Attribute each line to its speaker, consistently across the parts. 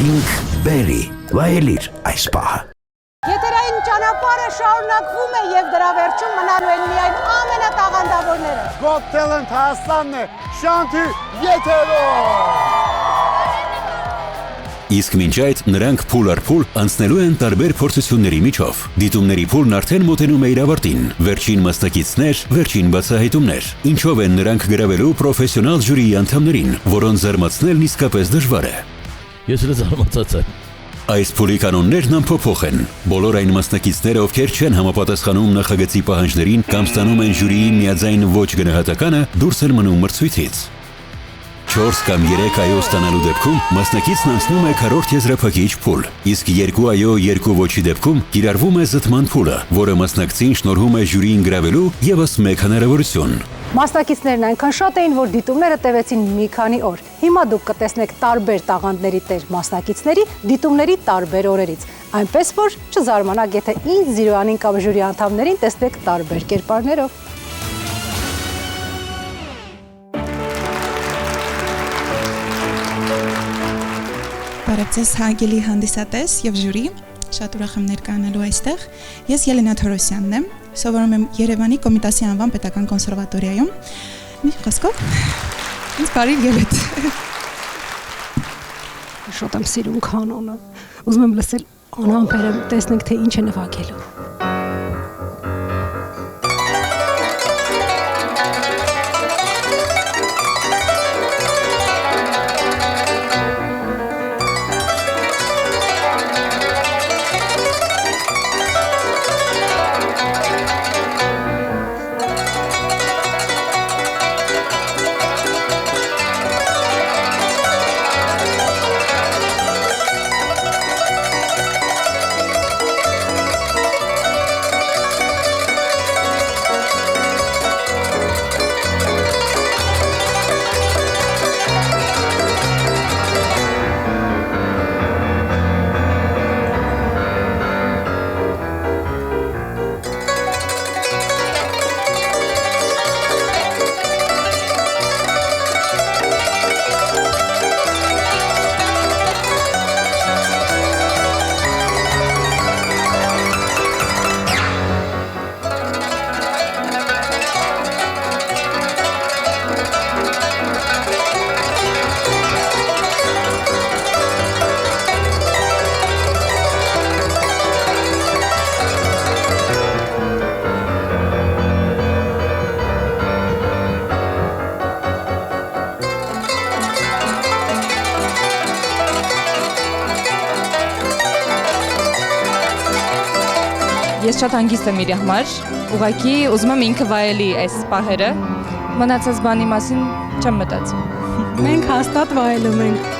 Speaker 1: Pink Berry վայելիր այս պահը։
Speaker 2: Եթերային ճանապարհը շարունակվում է եւ դրա վերջում մնալու են միայն ամենատաղանդավորները։
Speaker 3: Got Talent Հայաստանն է, Շանթի եթերով։
Speaker 1: Իսկ մինչ այդ նրանք փուլ առ փուլ անցնելու են տարբեր փորձությունների միջով։ Դիտումների փուլն արդեն մոտենում է իր ավարտին։ Վերջին մասնակիցներ, վերջին բացահայտումներ։ Ինչով են նրանք գրավելու պրոֆեսիոնալ ժյուրիի անդամներին, որոնց զարմացնելն իսկապես դժվար է։
Speaker 4: Ես էլ զարմացած եմ։
Speaker 1: Այս փուլի կանոններն անփոփոխ են։ Բոլոր այն մասնակիցները, ովքեր չեն համապատասխանում նախագծի պահանջներին կամ ստանում են ժյուրիի միաձայն ոչ գնահատականը, դուրս են մնում մրցույթից։ 4 կամ 3 այո ստանալու դեպքում մասնակիցն անցնում է քառորդ եզրափակիչ փուլ, իսկ 2 այո 2 ոչի դեպքում կիրառվում է զտման փուլը, որը մասնակցին շնորհում է ժյուրիին գրավելու ևս մեկ հնարավորություն։
Speaker 2: Մասնակիցներն այնքան շատ էին, որ դիտումները տևեցին մի քանի օր։ Հիմա դուք կտեսնեք տարբեր տաղանդների տեր մասնակիցների դիտումների տարբեր օրերից։ Այնպես որ չզարմանաք, եթե ինձ Զիրոյանին կամ ժյուրի անդամներին տեսնեք տարբեր կերպարներով։
Speaker 5: Բարև ձեզ հարգելի հանդիսատես եւ ժյուրի, շատ ուրախ եմ ներկայանալու այստեղ։ Ես Ելենա Թորոսյանն եմ, սովորում եմ Երևանի Կոմիտասի անվան պետական կոնսերվատորիայում։ Մի խոսքով, ինձ բարի ելույթ։
Speaker 2: Շատ եմ սիրում կանոնը։ Ուզում եմ լսել անհամբերը, տեսնենք թե ինչ է նվագելու։
Speaker 6: Ես շատ հանգիստ եմ իր համար, ուղղակի ուզում եմ ինքը վայելի այս պահերը, մնացած բանի մասին չեմ մտածում։
Speaker 2: Մենք հաստատ վայելում ենք։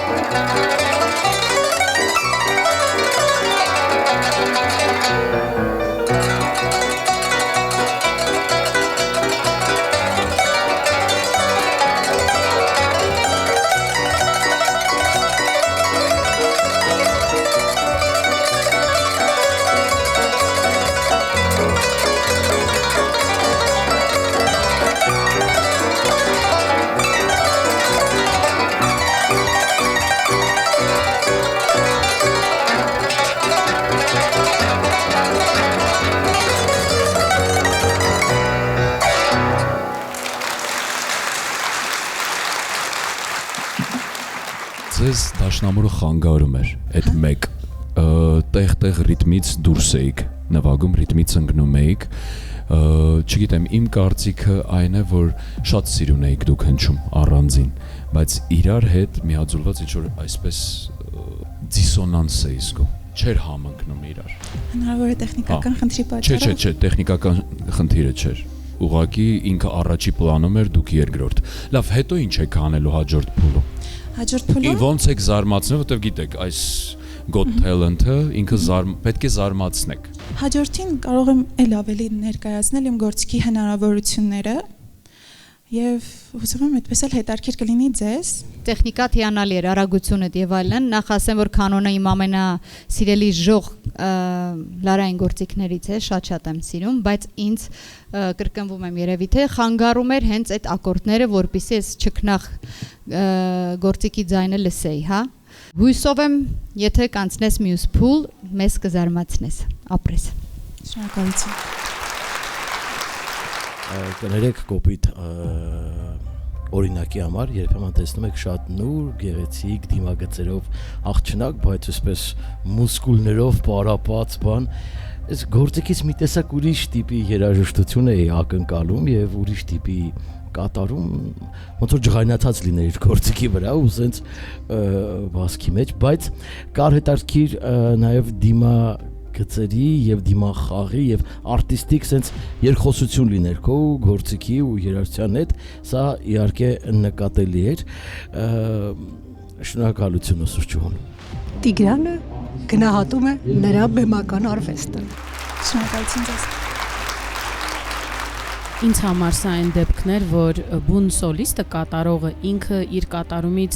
Speaker 7: Ձեզ դաշնամուրը խանգարում էր, այդ մեկ տեղ ռիթմից դուրս էիք, նվագում ռիթմից ընկնում էիք, չգիտեմ, իմ կարծիքը այն է, որ շատ սիրուն էիք դուք հնչում առանձին, բայց իրար հետ միաձուլված ինչ-որ այսպես դիսոնանս է իսկում, չէր համընկնում իրար։
Speaker 5: Հնարավոր է տեխնիկական խնդրի պատճառով։
Speaker 7: Չէ, տեխնիկական խնդիրը չէր։ Ուղղակի ինքը առաջի պլանում էր, դուք երկրորդ։ Լավ, հետո ինչ եք անելու հաջորդ փուլում։
Speaker 5: Հաջորդ փուլում
Speaker 7: Ոնց եք զարմացնում, որտեվ գիտեք, այս Got Talent-ը ինքը պետք է զարմացնեք։
Speaker 5: հաջորդին կարող եմ էլ ավելի ներկայացնել իմ գործիքի հնարավորությունները եւ ուզում եմ այդպես էլ հետաքրքիր կլինի ձեզ։
Speaker 8: Տեխնիկա հիանալի էր, արագությունդ եւ այլն, նախ ասեմ, որ կանոնը իմ ամենասիրելի ժող լարային գործիքներից է, շատ եմ սիրում, բայց ինձ կրկնվում եմ երևի թե խանգարում էր հենց այդ ակորդները, որպեսզի ես չքնախ գործիքի ձայնը լսեի, հա։ Հույսով եմ, եթե կանցնես մյուս փուլ, մեզ կզարմացնես, ապրես։
Speaker 5: Շնորհակալություն։
Speaker 4: Կներեք կոպիտ օրինակի համար երբեմն տեսնում եք շատ նուր, գեղեցիկ դիմագծերով աղջնակ, բայց այսպես մուսկուլներով պարապած բան, այս գործիքից մի տեսակ ուրիշ տիպի երաժշտություն է ակնկալում եւ ուրիշ տիպի կատարում, ոնց որ ջղայնացած լիներ իր գործիքի վրա ու սենց բասկի մեջ, բայց կար հետաքրքիր նաեւ դիմա գծերի եւ դիմախաղի եւ արտիստիկ sense երկխոսություն լիներ քո գործիքի ու երաժշտության հետ, սա իհարկե նկատելի էր։ Շնորհակալություն Սուրճուն։
Speaker 2: Տիգրանը գնահատում է նրա բեմական արվեստը։
Speaker 5: Շնորհակալություն ձեզ։
Speaker 9: Ինձ համար սա այն դեպքներ, որ բուն սոլիստը կատարողը ինքը իր կատարումից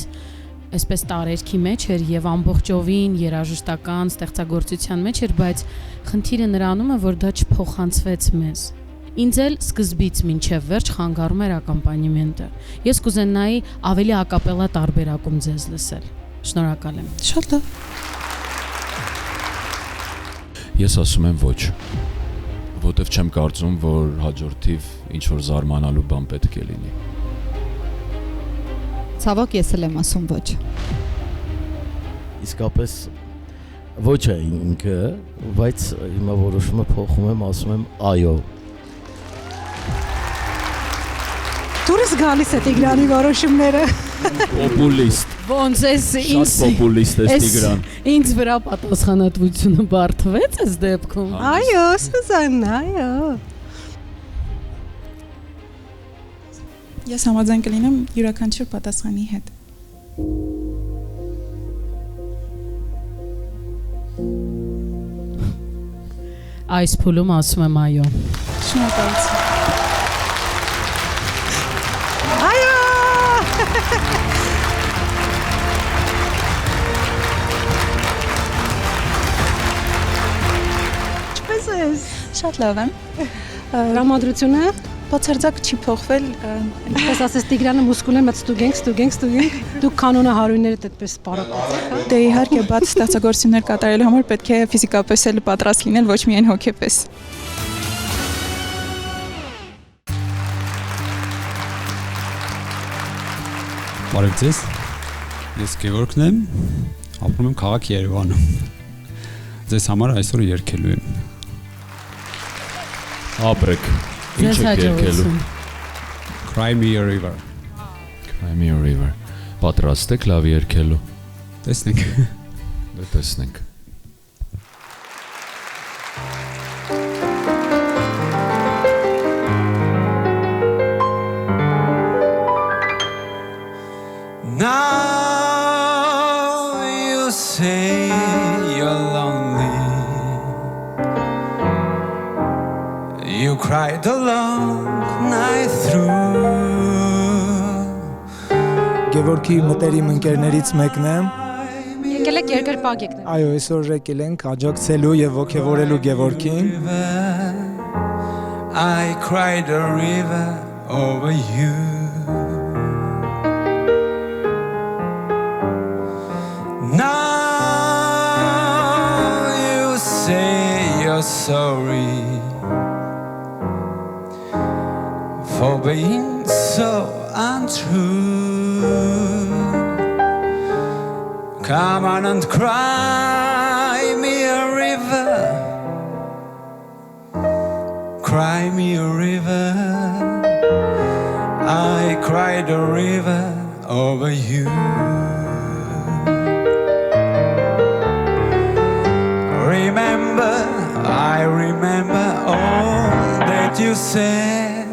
Speaker 9: այսպես տարերքի մեջ էր եւ ամբողջովին երաժշտական ստեղծագործության մեջ էր, բայց խնդիրը նրանում է, որ դա չփոխանցվեց մեզ։ Ինձ էլ սկզբից մինչև վերջ խանգարում էր ակոմպանիմենտը։ Ես կուզենայի ավելի ակապելա տարբերակում ձեզ լսել։ Շնորհակալ եմ։
Speaker 5: Շատ լավ։
Speaker 7: Ես ասում եմ ոչ, որովհետև չեմ կարծում, որ հաջորդիվ ինչ որ զարմանալու բան պետք է լինի։
Speaker 8: Ցավոք ես էլ եմ ասում ոչ։
Speaker 4: Իսկապես ոչ է ինքը, բայց հիմա որոշումը փոխում եմ, ասում եմ այո։
Speaker 2: Դուրս գալիս է Տիգրանի որոշումները։
Speaker 7: Պոպուլիստ։
Speaker 9: Ոնց էս
Speaker 7: Շատ պոպուլիստ է Տիգրան։
Speaker 9: Ինձ վրա պատասխանատվությունը բարթվեց այս դեպքում։
Speaker 2: Այո, Սուզաննա, այո։
Speaker 5: Ես համաձայն կլինեմ յուրաքանչյուր պատասխանի հետ։
Speaker 9: Այս փուլում ասում եմ այո։
Speaker 5: Շնորհակալություն։
Speaker 2: Այո։ Ինչպես ես։
Speaker 5: Շատ լավ եմ։
Speaker 2: Տրամադրությունը
Speaker 5: Բացարձակ չի փոխվել։
Speaker 2: Ինչպես ասես Տիգրանը մուսկուլներ մտ ստուգենք։ Դուք կանոնահարույներդ այդպես պարապած եք, հա։
Speaker 5: Դե իհարկե, բաց ստեղծագործություններ կատարելու համար պետք է ֆիզիկապես էլ պատրաստ լինել, ոչ միայն հոգեպես։
Speaker 10: Բարև ձեզ։ Ես Գևորգն եմ, ապրում եմ քաղաք Երևանում։ Ձեզ համար այսօր երգելու եմ։
Speaker 7: Ապրեք։ Ինչ եք երգելու։
Speaker 10: Cry Me a River։
Speaker 7: Cry Me a River։ Պատրաստ եք լավ երգելու։
Speaker 10: Տեսնենք։
Speaker 7: Դե տեսնենք։
Speaker 11: Now you say you're lonely. You cried a long night through.
Speaker 12: Գևորգի մտերիմ ընկերներից մեկն եմ։
Speaker 2: Եկել եք երկրպագ եկնել։
Speaker 12: Այո, այսօր եկել ենք աջակցելու եւ ողջևորելու Գևորգին։
Speaker 11: I cried a river over you. Now you say you're sorry for being so untrue. Come on and cry me a river. Cry me a river. I cried a river over you. I remember all that you said,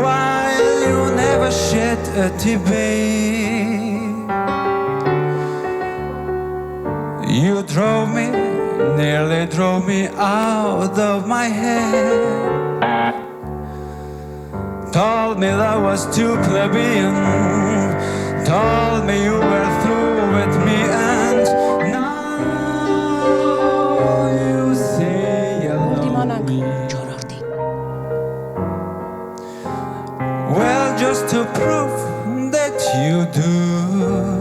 Speaker 11: while you never shed a tear. You nearly drove me out of my head. Told me that was too plebeian. Told me you were through with me, and well, just to prove that you do.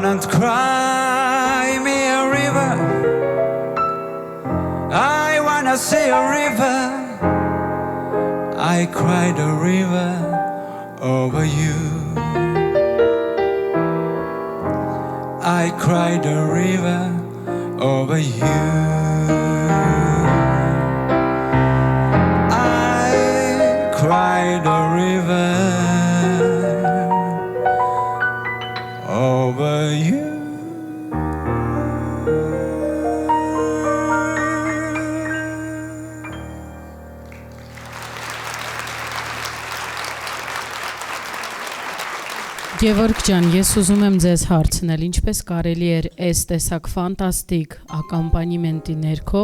Speaker 11: wanna cry me a river. I wanna see a river. I cried a river over you. I cried a river over you. I cried a river over you.
Speaker 9: Գևորգ ջան, ես ուզում եմ ձեզ հարցնել, ինչպես կարելի էր այս տեսակ ֆանտաստիկ ակամպանիմենտի ներքո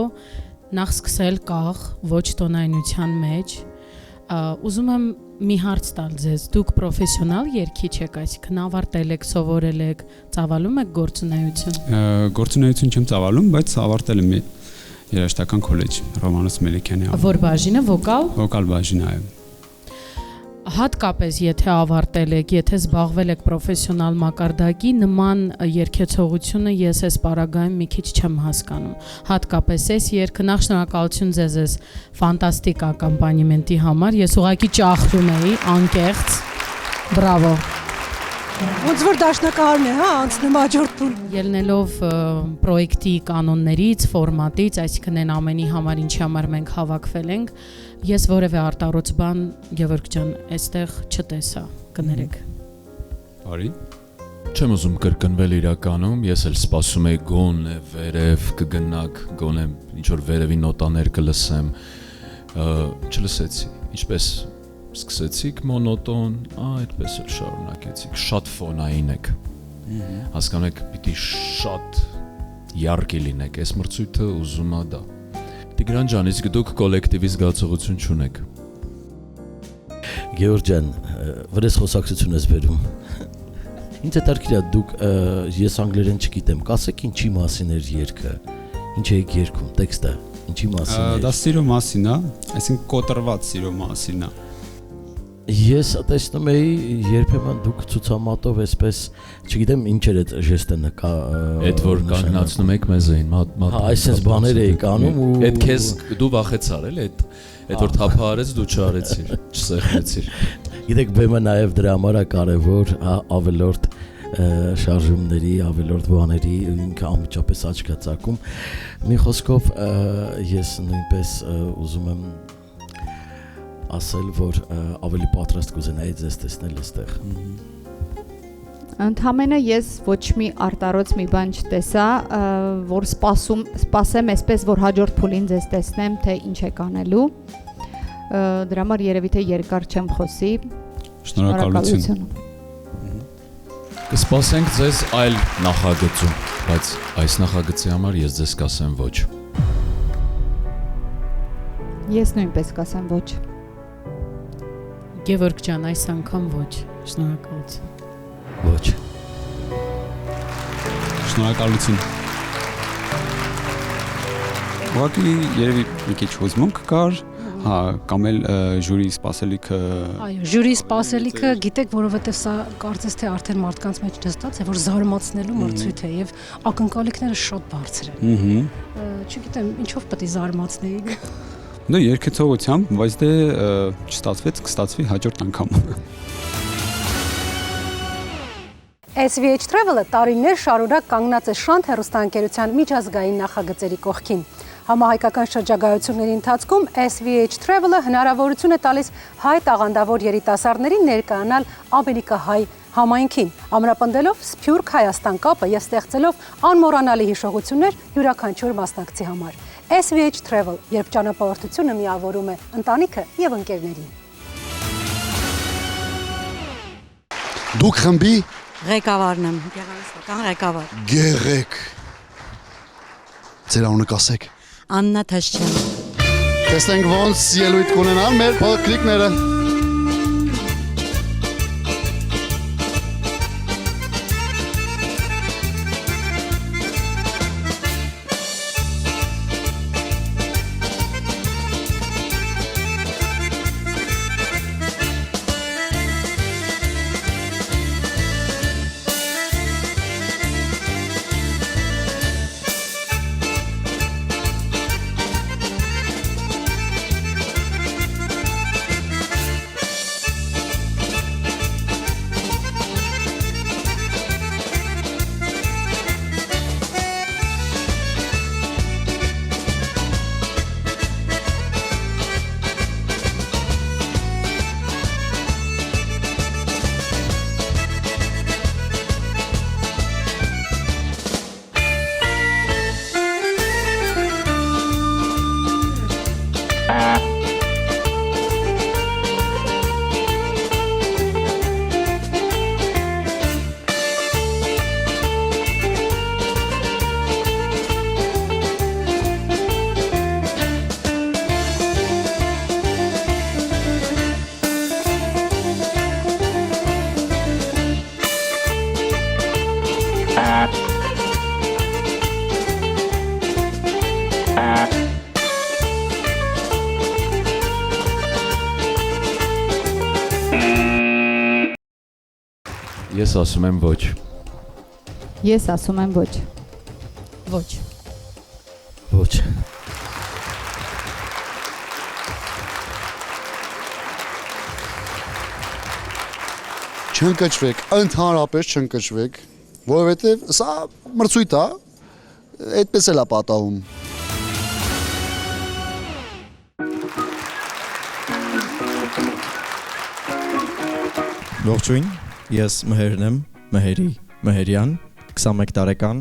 Speaker 9: նախ սկսել կաղ ոչ տոնայնության մեջ, ուզում եմ մի հարց տալ ձեզ, դուք պրոֆեսիոնալ երգիչ եք, այսինքն ավարտել եք, սովորել եք, ծավալում եք գործունեություն։
Speaker 10: Գործունեություն չեմ ծավալում, բայց ավարտել եմ երաժշտական քոլեջ Ռոմանոս Մելիքյանի։
Speaker 9: Որ բաժինը վոկալ։
Speaker 10: Վոկալ բաժինը, այո։
Speaker 9: Հատկապես եթե ավարտել եք, եթե զբաղվել եք պրոֆեսիոնալ մակարդակի, նման երգեցողությունը ես այս պարագայում մի քիչ չեմ հասկանում։ Հատկապես այս երգը, նախ շնորհակալություն ձեզ այս ֆանտաստիկ ակամպանիմենտի համար, ես ուղղակի ճախրում էի, անկեղծ, բրավո։
Speaker 2: Ոնց որ դաշնակահարն է, հա, անցնում հաջորդ փուլ։
Speaker 9: Ելնելով պրոյեկտի կանոններից, ֆորմատից, այսինքն այն ամենի համար, ինչի համար մենք հավաքվել ենք, ես որևէ արտառոց բան, Գևորգ ջան, այստեղ չտեսա, կներեք։
Speaker 10: Բարի։
Speaker 7: Չեմ ուզում կրկնվել իրականում, ես էլ սպասում եի գոնե վերև կգնաք, գոնե ինչ որ վերևի նոտաներ կլսեմ, չլսեցի, ինչպես սկսեցիք մոնոտոն, այդպես էլ շարունակեցիք, շատ ֆոնային եք, հասկանում եք, պիտի շատ յարկի լինեք, այս մրցույթը ուզում է դա։ Տիգրան ջան, իսկ դուք կոլեկտիվի զգացողություն չունեք։
Speaker 4: Գևորգ ջան, վրես խոսակցություն ես բերում։ Ինձ հետաքրքիր է դուք ես անգլերեն չգիտեմ, կասեք ինչի մասին էր երգը, ինչ եք երգում, տեքստը, ինչի մասին է։
Speaker 10: Դա սիրո մասին է, այսինքն կոտրված սիրո մասին է։
Speaker 4: Ես տեսնում էի երբեմն դուք ցուցամատով այսպես, չգիտեմ ինչ էր այդ ժեստը նկա։
Speaker 7: Այդ որ կանգնացնում եք մեզ էին,
Speaker 4: հա, այսպես բաներ էի անում ու
Speaker 7: այդ քեզ դու վախեցար էլի, այդ որ թափա արեց դու չարեցիր, չսեղմեցիր։
Speaker 4: Գիտեք, բեմը նաև դրա համար է կարևոր, ավելորդ շարժումների, ավելորդ բաների ինքը անմիջապես աչք է ծակում։ Մի խոսքով ես նույնպես ուզում եմ ասել, որ ավելի պատրաստ կուզենայի ձեզ տեսնել այստեղ։
Speaker 8: Ընդհանրապես ես ոչ մի արտառոց մի բան չտեսա, որ սպասեմ այսպես, որ հաջորդ փուլին ձեզ տեսնեմ, թե ինչ եք անելու։ Դրա համար երևի թե երկար չեմ խոսի։
Speaker 10: Շնորհակալություն։
Speaker 7: Կսպասենք ձեզ այլ նախագծում, բայց այս նախագծի համար ես ձեզ կասեմ ոչ։
Speaker 8: Ես նույնպես կասեմ ոչ։
Speaker 9: Գևորգ ջան, այս անգամ ոչ, շնորհակալություն։
Speaker 4: Ոչ։
Speaker 10: Շնորհակալություն։ Ուղղակի երևի մի քիչ հուզմունք կար, հա, կամ էլ ժյուրի սպասելիքը։
Speaker 2: Այո, ժյուրի սպասելիքը, գիտեք, որովհետև սա կարծես թե արդեն մարդկանց մեջ դստած է, որ զարմացնելու մրցույթ է եւ ակնկալիքները շատ բարձր են։ Չգիտեմ, ինչով պետք է զարմացնեիք։
Speaker 10: Դե երկեցողությամբ, բայց դե չստացվեց, կստացվի հաջորդ անգամ։
Speaker 2: SVH Travel-ը տարիներ շարունակ կանգնած է Շանթ հեռուստաընկերության միջազգային նախագծերի կողքին։ Համահայկական շրջագայությունների ընթացքում SVH Travel-ը հնարավորություն է տալիս հայ տաղանդավոր երիտասարդներին ներկայանալ Ամերիկահայ համայնքին, ամրապնդելով Սփյուռք Հայաստան կապը եւ ստեղծելով անմոռանալի հիշողություններ յուրաքանչյուր մասնակցի համար։ SVH Travel, երբ ճանապարհորդությունը միավորում է ընտանիքը եւ ընկերներին։
Speaker 3: Դուք խմբի
Speaker 13: ղեկավարն եմ, գեղարվեստական ղեկավար։
Speaker 3: Գերեք։ Ձեր անունը կասեք։
Speaker 13: Աննա Թաշչյան։
Speaker 3: Տեսնենք ոնց ելույթ կունենան մեր փոքրիկները։
Speaker 7: Ես ասում եմ ոչ։
Speaker 8: Ես ասում եմ ոչ։
Speaker 9: Ոչ։
Speaker 4: Ոչ։
Speaker 3: Չընկճվեք, ընդհանրապես չընկճվեք, որովհետև սա մրցույթ է, այդպես էլ է պատահում։
Speaker 14: Ողջույն, ես Մհերն եմ, Մհերյան, 21 տարեկան,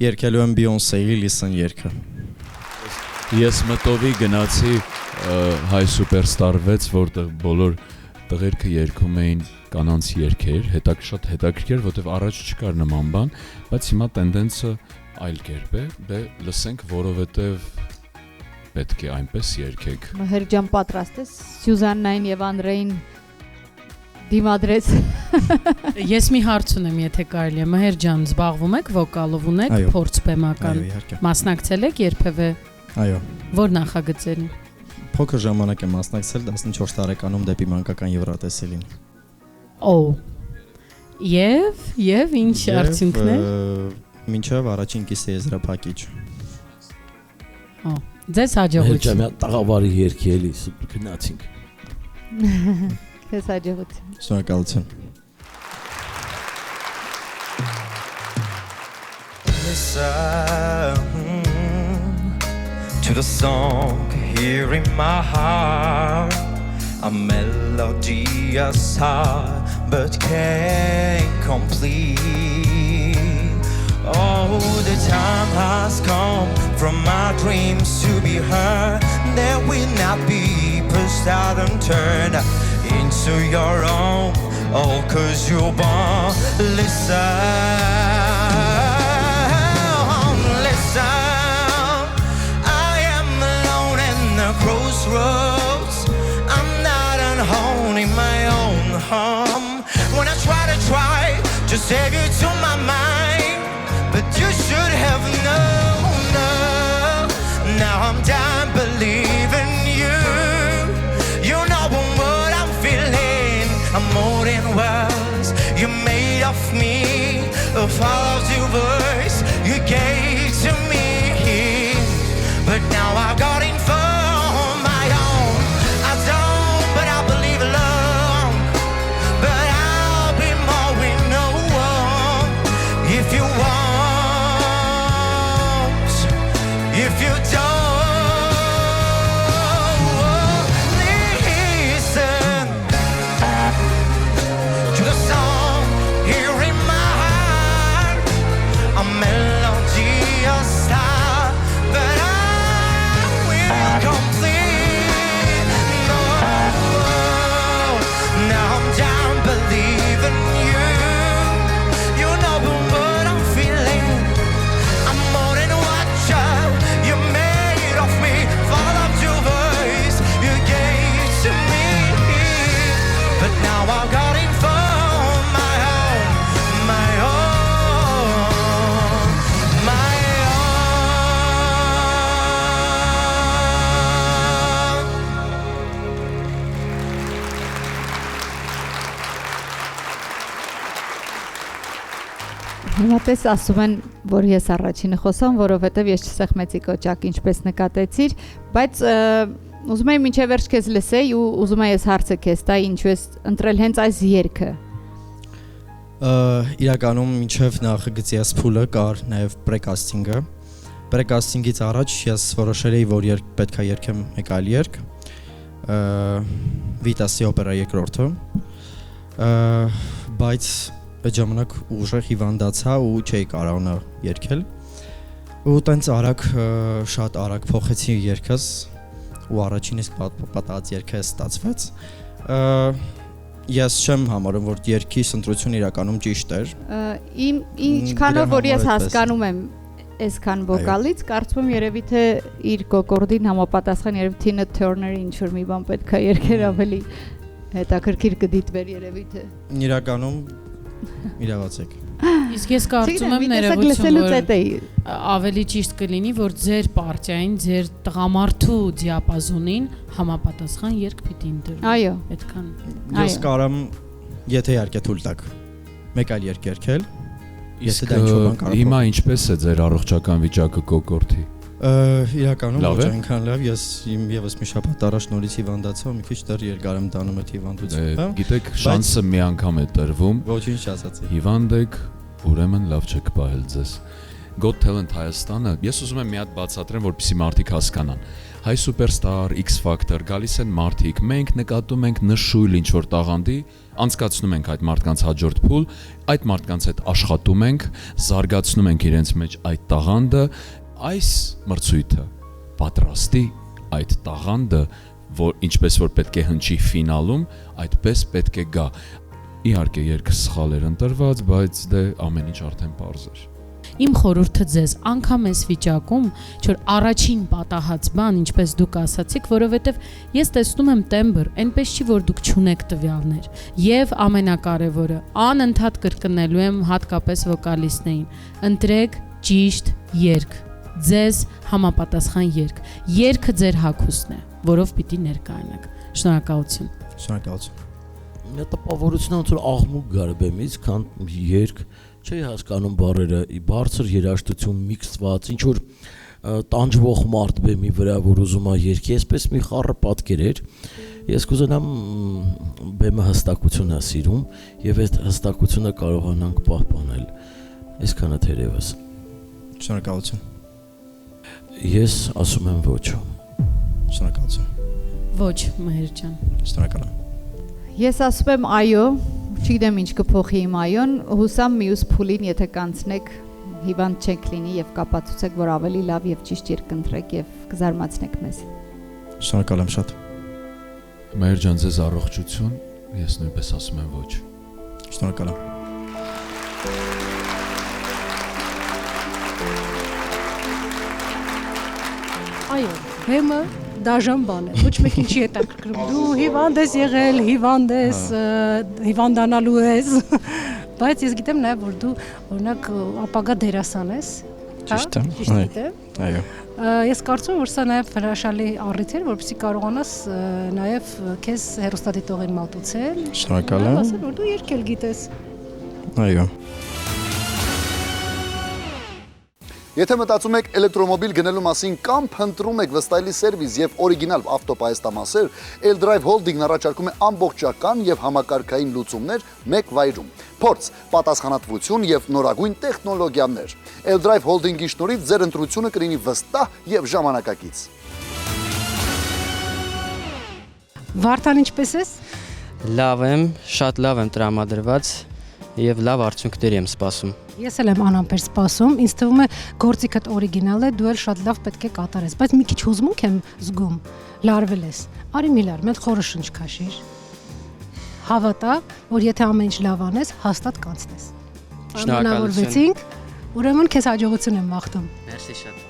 Speaker 14: երգելու եմ Բիոնսեի Listen երգը։
Speaker 7: Ես մտովի գնացի հայ սուպերստար 6, որտեղ բոլոր տղերքը երգում էին կանանց երգեր, շատ հետաքրքիր, որտեղ առաջ չկար նման բան, բայց հիմա տենդենսը այլ կերպ է, դե լսենք, որովհետև պետք է այնպես երգեք։
Speaker 8: Մհեր ջան, պատրաստ ես Սյուզաննային եւ Անդրեին դիմադրեց։
Speaker 9: Ես մի հարց ունեմ, եթե կարելի է, Մհեր ջան, զբաղվում եք վոկալով, ունեք փորձ բեմական։ Մասնակցել եք երբևէ։
Speaker 14: Այո։
Speaker 9: Որ նախագծերին։
Speaker 14: Փոքր ժամանակ եմ մասնակցել 14 տարեկանում դեպի մանկական Եվրատեսիլին։
Speaker 9: Օ։ Եվ ինչ արդյունքներ։
Speaker 14: Մինչև առաջին կիսի եզրափակիչ։
Speaker 9: Օ, ձեզ հաջողություն։
Speaker 4: Հեչամյա տաղավարի երգի էլի գնացինք։
Speaker 8: Քեզ հաջողություն։
Speaker 14: Շնորհակալություն։
Speaker 11: Listen to the song here in my heart, a melody as hard but can't complete. Oh, the time has come for my dreams to be heard. There will not be pushed out and turned into your own. Oh, 'cause you're born. Listen. Crossroads, I'm not at home in my own home. When I try to save you to my mind, but you should have known. Now I'm done believing you. You know what I'm feeling. I'm more than words. You made of me, of all of your voice you gave to me. But now I got in for
Speaker 8: Հիմնապես ասում են, որ ես առաջինը խոսամ, որովհետև ես չսեղմեցի կոճակ, ինչպես նկատեցիր, բայց ուզում եմ մինչև վերջ քեզ լսեի ու ուզում եմ ես հարցը քեզ տա, ինչու ես ընտրել հենց այս երգը։
Speaker 14: Իրականում մինչև նախագծի այս փուլը կար նաև պրեկաստինգը։ Պրեկաստինգից առաջ ես որոշել էի, որ պետք է երգեմ մեկ այլ երգ, Վիտասի օպերա երկրորդը, բայց այդ ժամանակ ուժեղ հիվանդացա ու չէի կարող նա երգել ու տենց շատ արագ փոխեցի երգս ու առաջին իսկ պատահած երգը ստացվեց ես չեմ համարում որ երգի սնտրությունը իրականում ճիշտ էր
Speaker 8: ինչքանով որ ես հասկանում եմ այսքան վոկալից կարծում եմ երևի թե իր կոկորդին համապատասխան երևի Tina Turner-ի ինչ որ մի բան պետք է երգեր ավելի հետաքրքիր կդիտվեր երևի թե
Speaker 14: իրականում իրավացեք
Speaker 9: Իսկ ես կարծում եմ ներողություն որ ավելի ճիշտ կլինի որ ձեր պարտիային, ձեր տղամարդու դիապազոնին համապատասխան երգ պիտի ընտրվի։
Speaker 8: Այո,
Speaker 9: այդքան։
Speaker 14: Ես կարամ եթե իհարկե թույլ տաք մեկ այլ երգ երգել։
Speaker 7: Իսկ հիմա ինչպես է ձեր առողջական վիճակը կոկորտի։
Speaker 14: Իրականում ոչ այնքան լավ, ես եւս մի շաբաթ առաջ նորից հիվանդացա, մի քիչ դեռ երկար եմ տանում այդ հիվանդությունը։
Speaker 7: Գիտեք, շանսը մի անգամ է տրվում։
Speaker 14: Ոչինչ չասացի։
Speaker 7: Հիվանդ եք, ուրեմն լավ չեք պահել ձեզ։ Got Talent Հայաստանը, ես ուզում եմ մի հատ բացատրեմ, որպեսզի մարդիկ հասկանան։ Հայ Superstar, X Factor, գալիս են մարդիկ, մենք նկատում ենք նշույլ ինչ-որ տաղանդի, անցկացնում ենք այդ մարդկանց հաջորդ փուլ, այդ մարդկանց հետ աշխատում ենք, զարգացնում ենք իրենց մեջ այդ տաղանդը, այս մրցույթը պատրաստի այդ տաղանդը, որ ինչպես որ պետք է հնչի ֆինալում, այդպես պետք է գա։ Իհարկե երգը սխալ էր ընտրված, բայց դե ամեն ինչ արդեն պարզ էր։
Speaker 9: Իմ խորհուրդը ձեզ անգամ էս վիճակում, որ առաջին պատահած բան, ինչպես դուք ասացիք, որովհետև ես տեսնում եմ տեմբր, այնպես չի, որ դուք չունեք տվյալներ, եւ ամենակարևորը, անընդհատ կրկնելու եմ հատկապես վոկալիստներին, ընտրեք ճիշտ երգ, ձեզ համապատասխան երգ, երգը ձեր հագուստն է, որով պիտի ներկայանաք։ Շնորհակալություն։
Speaker 14: Շնորհակալություն։
Speaker 4: Նա տպավորությունն ոնց որ աղմուկ գար բեմից, քան երգ, չի հասկանում բառերը, բարձր երաժշտություն միքսված, ինչ որ տանջվող մարդ բեմի վրա, որ ուզում է երգի, այսպես մի խառը պատկեր էր։ Ես կուզենամ բեմը հստակություն է սիրում եւ այդ հստակությունը կարողանանք պահպանել։ Այսքանը թերևս։
Speaker 14: Շնորհակալություն։
Speaker 4: Ես ասում եմ ոչ։
Speaker 14: Շնորհակալություն։
Speaker 9: Ոչ, Մհեր ջան։
Speaker 14: Շնորհակալ եմ։
Speaker 8: Ես ասում եմ այո, չգիտեմ ինչ կփոխի իմ այոն, հուսամ մյուս փուլին, եթե կանցնեք, հիվանդ չեք լինի եւ կապացուցեք, որ ավելի լավ եւ ճիշտ երգ կընտրեք եւ կզարմացնեք մեզ։
Speaker 14: Շնորհակալ եմ շատ։
Speaker 7: Մհեր ջան, ձեզ առողջություն, ես նույնպես ասում եմ ոչ։
Speaker 14: Շնորհակալ եմ։
Speaker 2: Այո, բեմը դաժան բան է, ոչ մեկին չի հետաքրքրում, դու հիվանդ ես եղել, հիվանդ ես, հիվանդանալու ես, բայց ես գիտեմ նաև, որ դու օրինակ ապագա դերասան ես,
Speaker 14: ճիշտ է, այո։
Speaker 2: Ես կարծում եմ, որ սա նաև հրաշալի առիթ էր, որպեսզի կարողանաս նաև քեզ հեռուստադիտողին մատուցել,
Speaker 14: շնորհակալ եմ,
Speaker 2: ասել, որ դու երգել գիտես։
Speaker 14: Այո։
Speaker 3: Եթե մտածում եք էլեկտրոմոբիլ գնելու մասին կամ փնտրում եք վստահելի սերվիս եւ օրիգինալ ավտոպայեստամասեր, Eldrive Holding-ն առաջարկում է ամբողջական եւ համակարգային լուծումներ մեկ վայրում։ Փորձ, պատասխանատվություն եւ նորագույն տեխնոլոգիաներ։ Eldrive Holding-ի շնորհիվ ձեր ընտրությունը կլինի վստահ եւ ժամանակակից։
Speaker 2: Վարդան ինչպես ես։
Speaker 15: Լավ եմ, շատ լավ եմ տրամադրված եւ լավ արդյունքներ եմ սպասում։
Speaker 2: Ես էլ եմ անամպեր սպասում, ինձ թվում է գործիքդ օրիգինալ է, դու էլ շատ լավ պետք է կատարես, բայց մի քիչ հուզմունք եմ զգում, լարվել ես։ Արի մի լար, մեծ խորը շնչ քաշիր։ Հավատա, որ եթե ամեն ինչ լավ անես, հաստատ կանցնես։ Շնորհակալություն։ Ուրեմն քեզ հաջողություն եմ մաղթում։
Speaker 15: Մերսի շատ։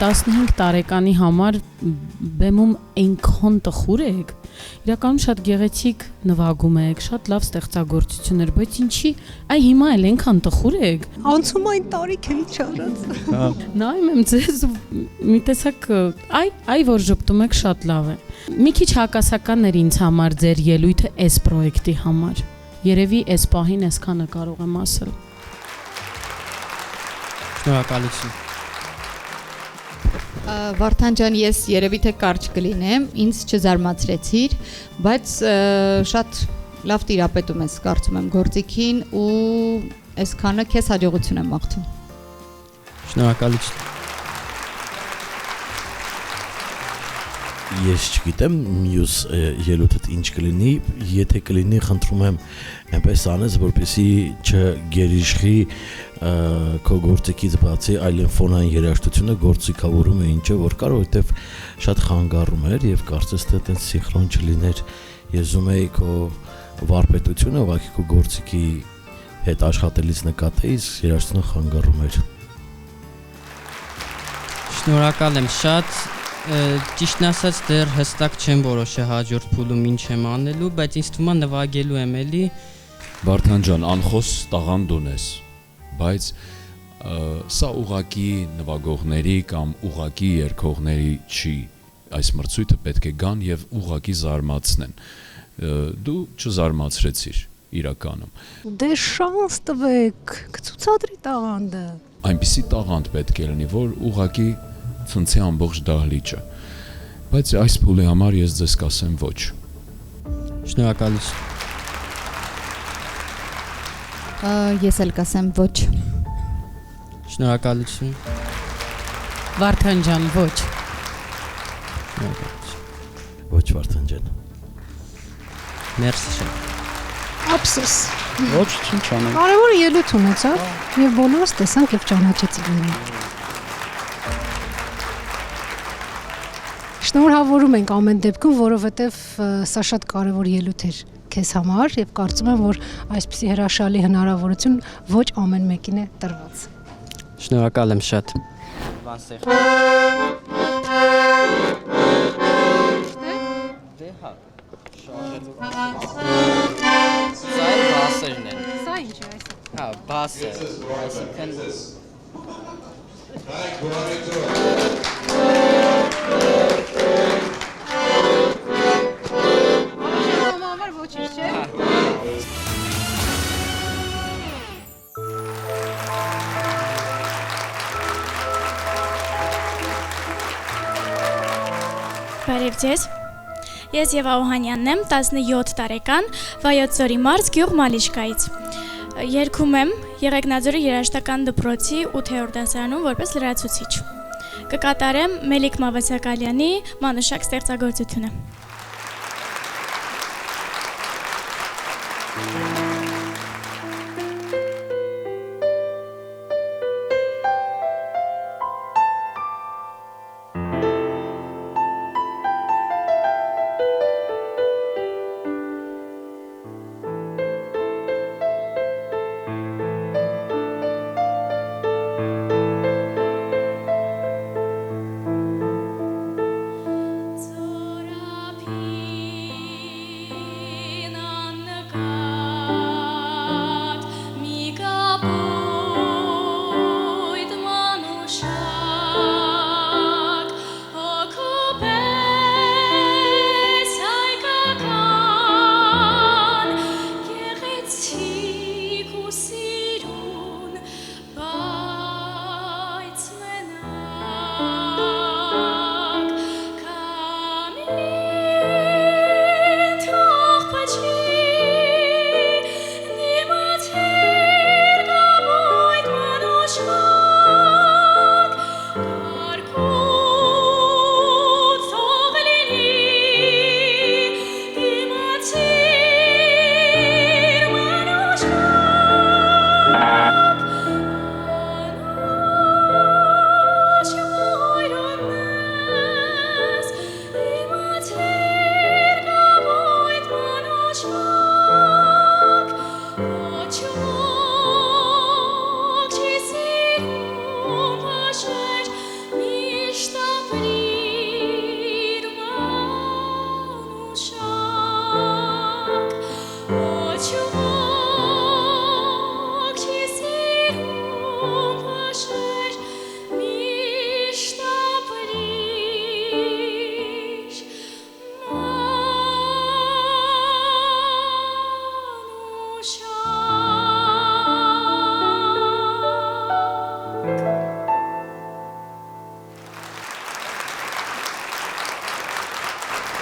Speaker 9: 15 տարեկանի համար բեմում այնքան տխուր եք։ Իրականում շատ գեղեցիկ նվագում եք, շատ լավ ստեղծագործություններ, բայց ինչի այ հիմա էլ այնքան տխուր եք։
Speaker 2: Անցում այն տարիքը ինչ արած։
Speaker 9: Նայում եմ ձեզ մի տեսակ այ որ ճպտում եք շատ լավ է։ Մի քիչ հակասական էր ինձ համար ձեր ելույթը այս պրոյեկտի համար։ Երևի այս պահին այսքանը կարող եմ ասել։
Speaker 15: Շնորհակալություն։
Speaker 8: Վարդան ջան, ես երևի թե կարճ կլինեմ, ինձ չզարմացրեցիր, բայց շատ լավ տիրապետում ես, կարծում եմ, գործիքին ու այսքանը քեզ հաջողություն եմ մաղթում։
Speaker 15: Շնորհակալություն։
Speaker 4: Ես չգիտեմ մյուս ելույթդ ինչ կլինի, եթե կլինի, խնդրում եմ այնպես անես, որպեսզի չգերիշխի քո գործիքից բացի այլ ֆոնային երաժշտությունը գործիքավորում է ինչը որ կար, որովհետև շատ խանգարում էր եւ կարծես թե այդպես սինխրոն չլիներ։ Ես ուզում եի քո վարպետությունը ուղղակի քո գործիքի հետ աշխատելիս նկատեի, երաժշտությունը խանգարում էր։
Speaker 15: Շնորհակալ եմ շատ։ Ճիշտն ասած դեռ հստակ չեմ որոշել հաջորդ փուլում ինչ եմ անելու, բայց ինձ թվում է նվագելու եմ էլի։
Speaker 7: Վարդան ջան, անխոս տաղանդ ունես, բայց սա ուղակի նվագողների կամ ուղակի երգողների չի, այս մրցույթը պետք է գան եւ ուղակի զարմացնեն։ Դու չզարմացրեցիր իրականում։
Speaker 2: Դե շանս տվեք, կցուցադրի տաղանդը։
Speaker 7: Այնպիսի տաղանդ պետք է լինի, որ ուղակի ցնցի ամբողջ դահլիճը։ Բայց այս փուլի համար ես ձեզ կասեմ ոչ։
Speaker 15: Շնորհակալություն։
Speaker 8: Ես էլ կասեմ ոչ։
Speaker 15: Շնորհակալություն։
Speaker 9: Վարդան ջան, ոչ։
Speaker 4: Ոչ Վարդան ջան։
Speaker 15: Մերսի շատ։
Speaker 2: Ափսոս։
Speaker 16: Ոչ, ինչ անեմ։
Speaker 2: Կարևորը ելույթ ունեցավ եւ բոլորս տեսանք եւ ճանաչեցինք նրան։ Շնորհավորում ենք ամեն դեպքում, որովհետև սա շատ կարևոր ելույթ էր քեզ համար եւ կարծում եմ, որ այսպիսի հրաշալի հնարավորություն ոչ ամեն մեկին է տրված։
Speaker 15: Շնորհակալ եմ շատ։ Դե հա, շարժելու։ Սա բասերն են։
Speaker 2: Սա ինչ է այս։
Speaker 15: Հա, բասը, այսինքն
Speaker 17: Բարև ձեզ։ Ես Եվա Օհանյանն եմ, 17 տարեկան, Վայոց ձորի մարզ գյուղ Մալիշկայից։ Երգում եմ Եղեգնաձորի երաժշտական դպրոցի 8-րդ դասարանում որպես լրացուցիչ։ Կկատարեմ Մելիք Մավասակալյանի մանուշակ ստեղծագործությունը։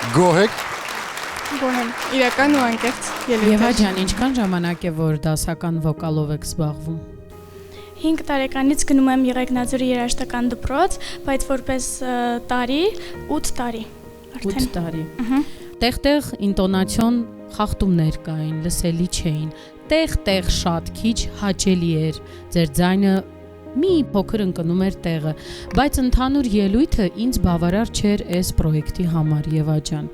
Speaker 3: Գոհեք։
Speaker 6: Գոհեմ։ Իրական ու անկեղծ ելույթ։
Speaker 9: Եվա ջան, ինչքան ժամանակ է որ դասական վոկալով եք զբաղվում։
Speaker 17: 5 տարեկանից գնում եմ Եղեգնաձորի երաժշտական դպրոց, բայց որպես տարի 8 տարի։
Speaker 9: 8 տարի։ Տեղ-տեղ ինտոնացիոն խախտումներ կային, լսելի չէին։ Տեղ-տեղ շատ քիչ հաճելի էր։ Ձեր ձայնը մի փոքր ընկնում էր տեղը, բայց ընդհանուր ելույթը ինձ բավարար չէր այս պրոյեկտի համար, Եվա ջան։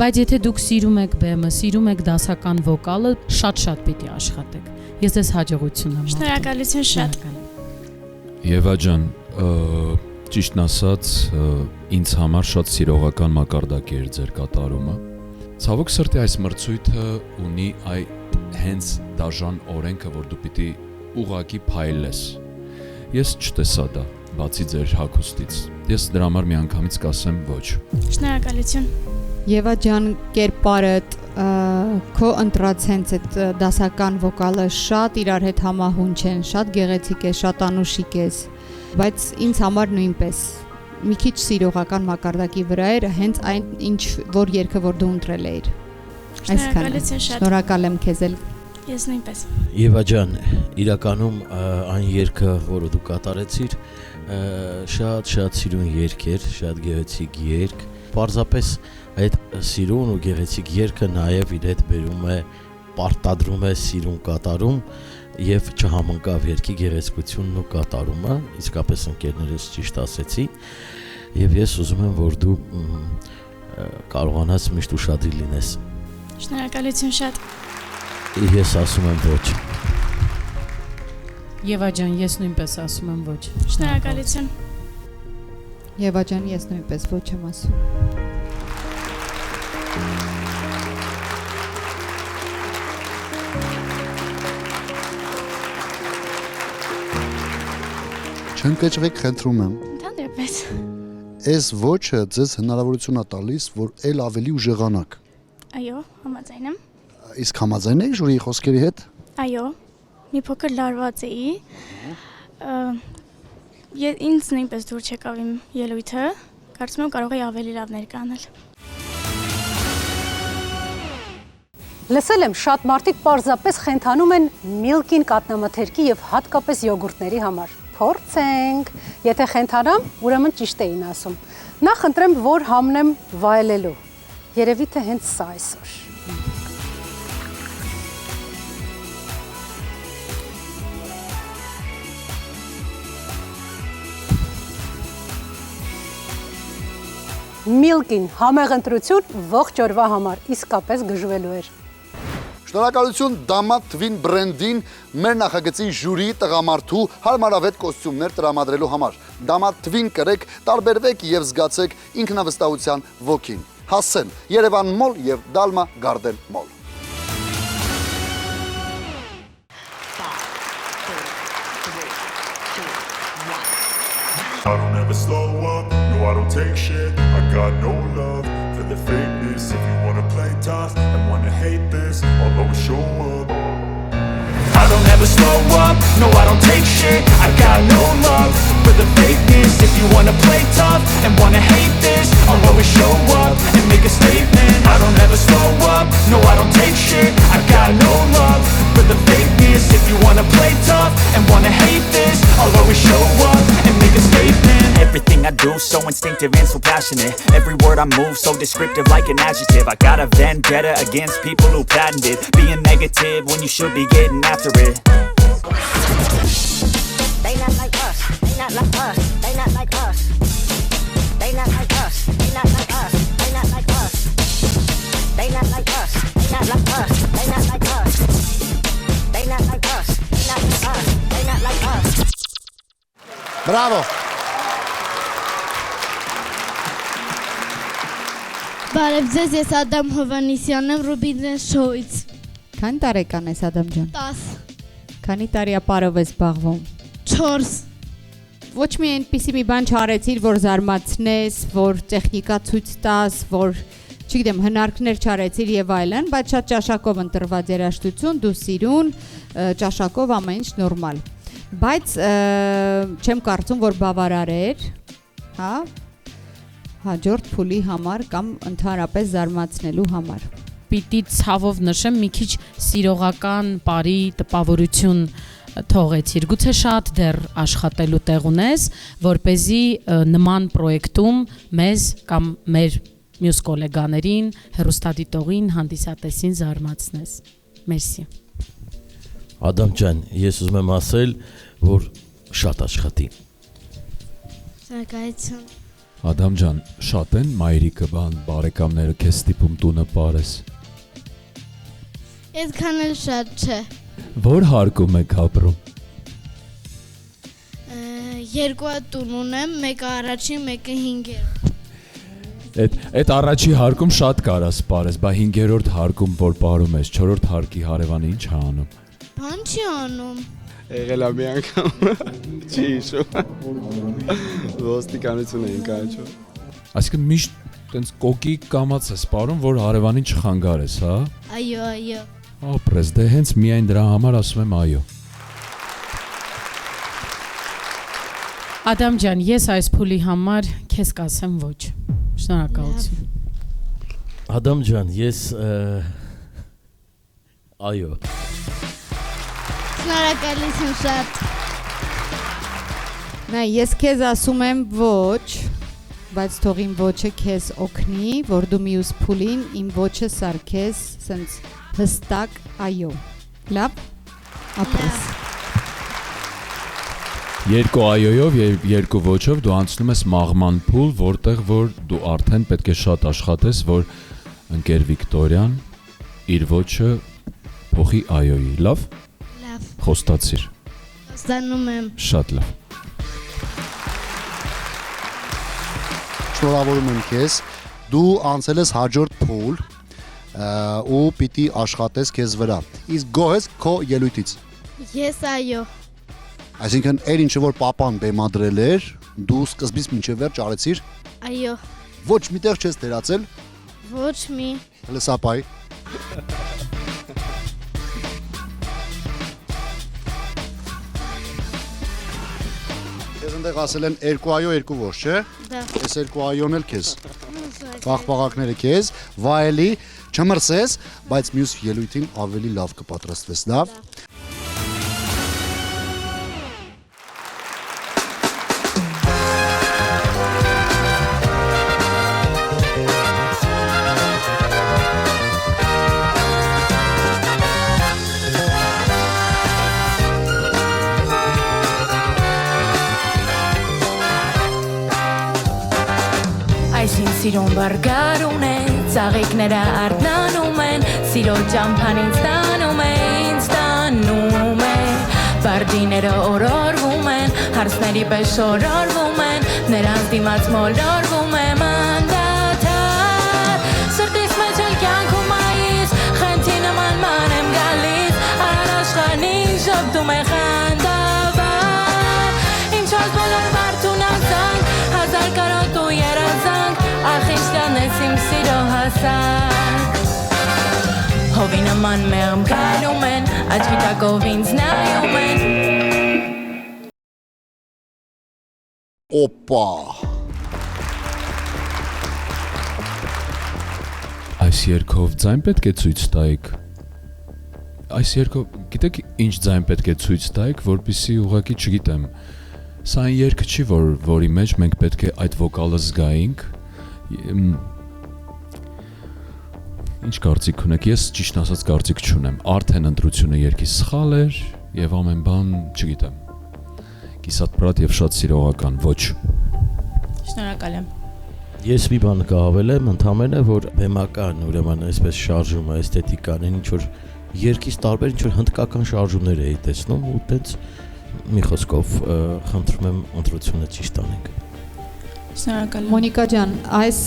Speaker 9: Բայց եթե դուք սիրում եք բեմը, սիրում եք դասական վոկալը, շատ պիտի աշխատեք։ Ես ձեզ հաջողություն եմ։
Speaker 17: Շնորհակալություն շատ։
Speaker 7: Եվա ջան, ճիշտն ասած, ինձ համար շատ սիրողական մակարդակ էր ձեր կատարումը։ Ցավոք սրտի այս մրցույթը ունի այդ հենց դաժան օրենքը, որ դու պիտի ուղակի փայլես։ Ես չտեսա դա, բացի ձեր հագուստից։ Ես դրա համար միանգամից կասեմ ոչ։
Speaker 17: Շնորհակալություն։
Speaker 8: Եվա ջան, կերպարդ, քո ընտրած հենց այդ դասական վոկալը շատ իրար հետ համահունչ են, շատ գեղեցիկ է, շատ անուշիկ է, բայց ինձ համար նույնպես մի քիչ սիրողական մակարդակի վրա էր հենց այն ինչ որ երգը որ դու ընտրել էիր։
Speaker 17: Շնորհակալություն շատ։
Speaker 8: Շնորհակալ եմ քեզ էլ։
Speaker 17: Ես նույնպես։
Speaker 4: Եվա ջան, իրականում այն երգը, որը դու կատարեցիր, շատ սիրուն երգ էր, շատ գեղեցիկ երգ։ Պարզապես այդ սիրուն ու գեղեցիկ երգը նաև իր հետ բերում է, պարտադրում է սիրուն կատարում եւ չհամընկավ երգի գեղեցկությունն ու կատարումը, իսկապես ընկերներս ճիշտ ասեցի, եւ ես ուզում եմ, որ դու կարողանաս միշտ ուշադիր լինես։
Speaker 17: Շնորհակալություն շատ։
Speaker 4: Ես ասում եմ ոչ։
Speaker 9: Եվա ջան, ես նույնպես ասում եմ ոչ։
Speaker 17: Շնորհակալություն։
Speaker 8: Եվա ջան, ես նույնպես ոչ եմ ասում։
Speaker 3: Չընկճվեք, խնդրում եմ։
Speaker 17: Ընդհանրապես։
Speaker 3: Այս ոչը ձեզ հնարավորություն է տալիս, որ ել ավելի ուժեղանաք։
Speaker 17: Այո, համաձայն եմ։
Speaker 3: Իսկ համաձայն եք ժյուրիի խոսքերի հետ։
Speaker 17: Այո, մի փոքր լարված էի։ Ինձ նույնպես դուր չեկավ իմ ելույթը, կարծում եմ կարող էի ավելի լավ ներկանալ։
Speaker 2: Լսել եմ, շատ մարդիկ պարզապես խենթանում են միլկին կատնամթերքի եւ հատկապես յոգուրտների համար։ Փորձենք։ Եթե խենթանամ, ուրեմն ճիշտ էին ասում։ Նախ ընտրեմ, որ համնեմ վայելելու։ Երևի թե հենց սա այսօր։ Միլկին համեղ ընտրություն ողջ օրվա համար իսկապես գժվելու էր։
Speaker 3: Շնորհակալություն Դամատ Twin բրենդին մեր նախագծի ժյուրիի տղամարդու հարմարավետ կոստյումներ տրամադրելու համար։ Դամատ Twin կրեք, տարբերվեք եւ զգացեք ինքնավստահության ոգին։ Հասցեն Երևան մոլ եւ Դալմա Garden մոլ։
Speaker 16: I don't ever slow up, no I don't take shit. I got no love for the fakeness. If you wanna play tough and wanna hate this, I'll always show up. I don't ever slow up, no I don't take shit. I got no love for the fakeness. If you wanna play tough and wanna hate this, I'll always show up and make a statement. I don't ever slow up, no I don't take shit. I got no love for the fakeness. If you wanna play tough and wanna hate this, I'll always show up and make a statement.
Speaker 18: Everything I do so instinctive and so passionate. Every word I move so descriptive like an adjective. I got a vendetta against people who patented being negative when you should be getting after it.
Speaker 19: They not like us, they not like us, they not like us. They not like us, they not like us, they not like us. They not like us, they not like us, they not like us. They not like us, they not like us, they not like us.
Speaker 3: Bravo.
Speaker 20: Բարև ձեզ, ես Ադամ Հովանիսյանն եմ Ռուբինեն շոուից։
Speaker 8: Քանի տարեկան ես Ադամ ջան։
Speaker 20: 10։
Speaker 8: Քանի տարի ապարով ես զբաղվում։
Speaker 20: 4։
Speaker 8: Ոչ մի այնպիսի մի բան չարեցիր, որ զարմացնես, որ տեխնիկա ցույց տաս, որ չգիտեմ, հնարքներ չարեցիր եւ այլն, բայց շատ ճաշակով ընտրված երաժշտություն, դու սիրուն, ճաշակով ամեն ինչ նորմալ։ Բայց չեմ կարծում, որ բավարար էր, հա։ հաջորդ փուլի համար կամ ընդհանրապես զարմացնելու համար։
Speaker 9: Պիտի ցավով նշեմ մի քիչ սիրողական բարի տպավորություն թողեցիր։ Գուցե շատ դեռ աշխատելու տեղ ունես, որ เป զի նման պրոյեկտում մեզ կամ մեր մյուս գոլեգաներին, հեռուստադիտողին, հանդիսատեսին զարմացնես։ Մերսի։
Speaker 4: Ադամ ջան, ես ուզում եմ ասել, որ շատ աշխատի։
Speaker 20: Շնորհակալություն։
Speaker 7: Ադամ ջան, շատ են մայրիկը բարեկամները քեզ ստիպում տունը ապարես։
Speaker 20: Այդքան էլ շատ չէ։
Speaker 7: Որ հարկում եք ապրում։
Speaker 20: Երկու տուն ունեմ, մեկը առաջին, մեկը հինգերորդ։
Speaker 7: Այդ առաջի հարկում շատ կարաս ապարես, բա 5-րդ հարկում որ ապարում ես, 4-րդ հարկի հարևանը ինչ է անում։
Speaker 20: Բան չի անում։
Speaker 21: Եղել է մի անգամ, չի հիշում։ Ոստիկանություն էին կանչում։
Speaker 7: Այսինքն միշտ տենց կոկիկ կամած ես ապարում, որ հարևանին չխանգարես, հա։
Speaker 20: Այո։
Speaker 7: Ապրես, դե հենց միայն դրա համար ասում եմ այո։
Speaker 9: Ադամ ջան, ես այս փուլի համար քեզ կասեմ ոչ։ Շնորհակալություն։
Speaker 4: Ադամ ջան, ես այո։
Speaker 20: Շնորհակալություն շատ։
Speaker 8: Նայ, ես քեզ ասում եմ ոչ, բայց թող իմ ոչը քեզ օգնի, որ դու մյուս փուլին իմ ոչը սարքես սենց հստակ այո։ Լավ։ Ապրես։
Speaker 7: Երկու այոյով եւ երկու ոչով դու անցնում ես մաղման փուլ, որտեղ որ դու արդեն պետք է շատ աշխատես, որ ընկեր Վիկտորիան իր ոչը փոխի այոյի, լավ։
Speaker 20: Լավ։
Speaker 7: Խոստացիր։
Speaker 20: Խոստանում եմ։
Speaker 7: Շատ լավ։
Speaker 3: Շնորհավորում եմ քեզ։ Դու անցել ես հաջորդ փուլ ու պիտի աշխատես քեզ վրա։ Իսկ գոհ ես քո ելույթից։
Speaker 20: Ես այո։
Speaker 3: Այսինքն այն ինչը որ papan բեմադրել էր, դու սկզբից մինչև վերջ արեցիր։
Speaker 20: Այո։
Speaker 3: Ոչ միտեղ չես դերացել։
Speaker 20: Ոչ մի։
Speaker 3: Լսապայ։ Ես ընդեղ ասել են երկու այո, երկու ոչ, չէ։
Speaker 20: Դա։
Speaker 3: Այս երկու այոն էլ քեզ։ Պաղպաղակները քեզ, վայելի, չմրսես, բայց մյուս ելույթին ավելի լավ կպատրաստվես, լավ։
Speaker 22: Սիրուն բարգարուն է, ծաղիկները արտնանում են, սիրո ճամփան ինձ տանում է, ինձ տանում է, բարձիները օրորվում են, հարսների պես շորորվում են, նրանց դիմաց մոլորվում եմ անդադար, սրտիս մեջ էլ կյանքում այիս, խենթի նման ման եմ գալիս, արաշխանին ժպտում է խանդավար, ինչոց բոլոր վարդուն անցանք, հազար կարոտ ու երազանք, ախ ինչ կանես իմ սիրո հասակ Հովի նման մեղմ գալում են, աչքի տակով ինձ նայում են
Speaker 3: Օպա
Speaker 7: Այս երգով ձայն պետք է ցույց տայիք Այս երգով, գիտեք ինչ ձայն պետք է ցույց տայիք, որպեսզի ուղղակի չգիտեմ Սա այն երգը չի, որի մեջ մենք պետք է այդ վոկալը զգայինք Ինչ կարծիք ունեք, ես ճիշտ ասած կարծիք չունեմ, արդեն ընտրությունը երկի սխալ էր և ամեն բան, չգիտեմ, կիսատ-պրատ և շատ սիրողական, ոչ։
Speaker 9: Շնորհակալ եմ։
Speaker 4: Ես մի բան կհավելեմ, ընդամենը, որ բեմական, ուրեմն այսպես շարժումը, էսթետիկան, ինչ-որ երկից տարբեր ինչ-որ հնդկական շարժումներ էի տեսնում ու տենց մի խոսքով խնդրում եմ ընտրությունը ճիշտ անենք։
Speaker 9: Շնորհակալ եմ։
Speaker 8: Մոնիկա ջան, այս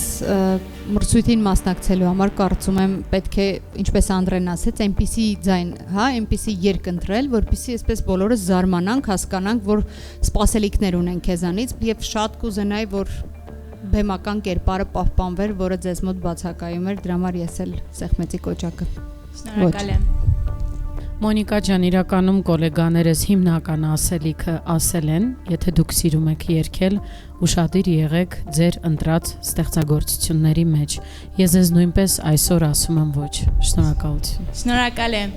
Speaker 8: մրցույթին մասնակցելու համար կարծում եմ պետք է, ինչպես Անդրեն ասեց, այնպիսի ձայն, հա, այնպիսի երկ ընտրել, որպեսզի այսպես բոլորը զարմանանք, հասկանանք, որ սպասելիքներ ունեն քեզանից եւ շատ կուզենայի, որ բեմական կերպարը պահպանվեր, որը ձեզ մոտ բացակայում էր, դրա համար ես էլ սեղմեցի կոճակը։
Speaker 9: Շնորհակալ եմ։ Մոնիկա ջան, իրականում գոլեգաներս հիմնական ասելիքը ասել են, եթե դուք սիրում եք երգել, ուշադիր եղեք ձեր ընտրած ստեղծագործությունների մեջ։ Ես ձեզ նույնպես այսօր ասում եմ ոչ։ Շնորհակալություն։
Speaker 6: Շնորհակալ եմ։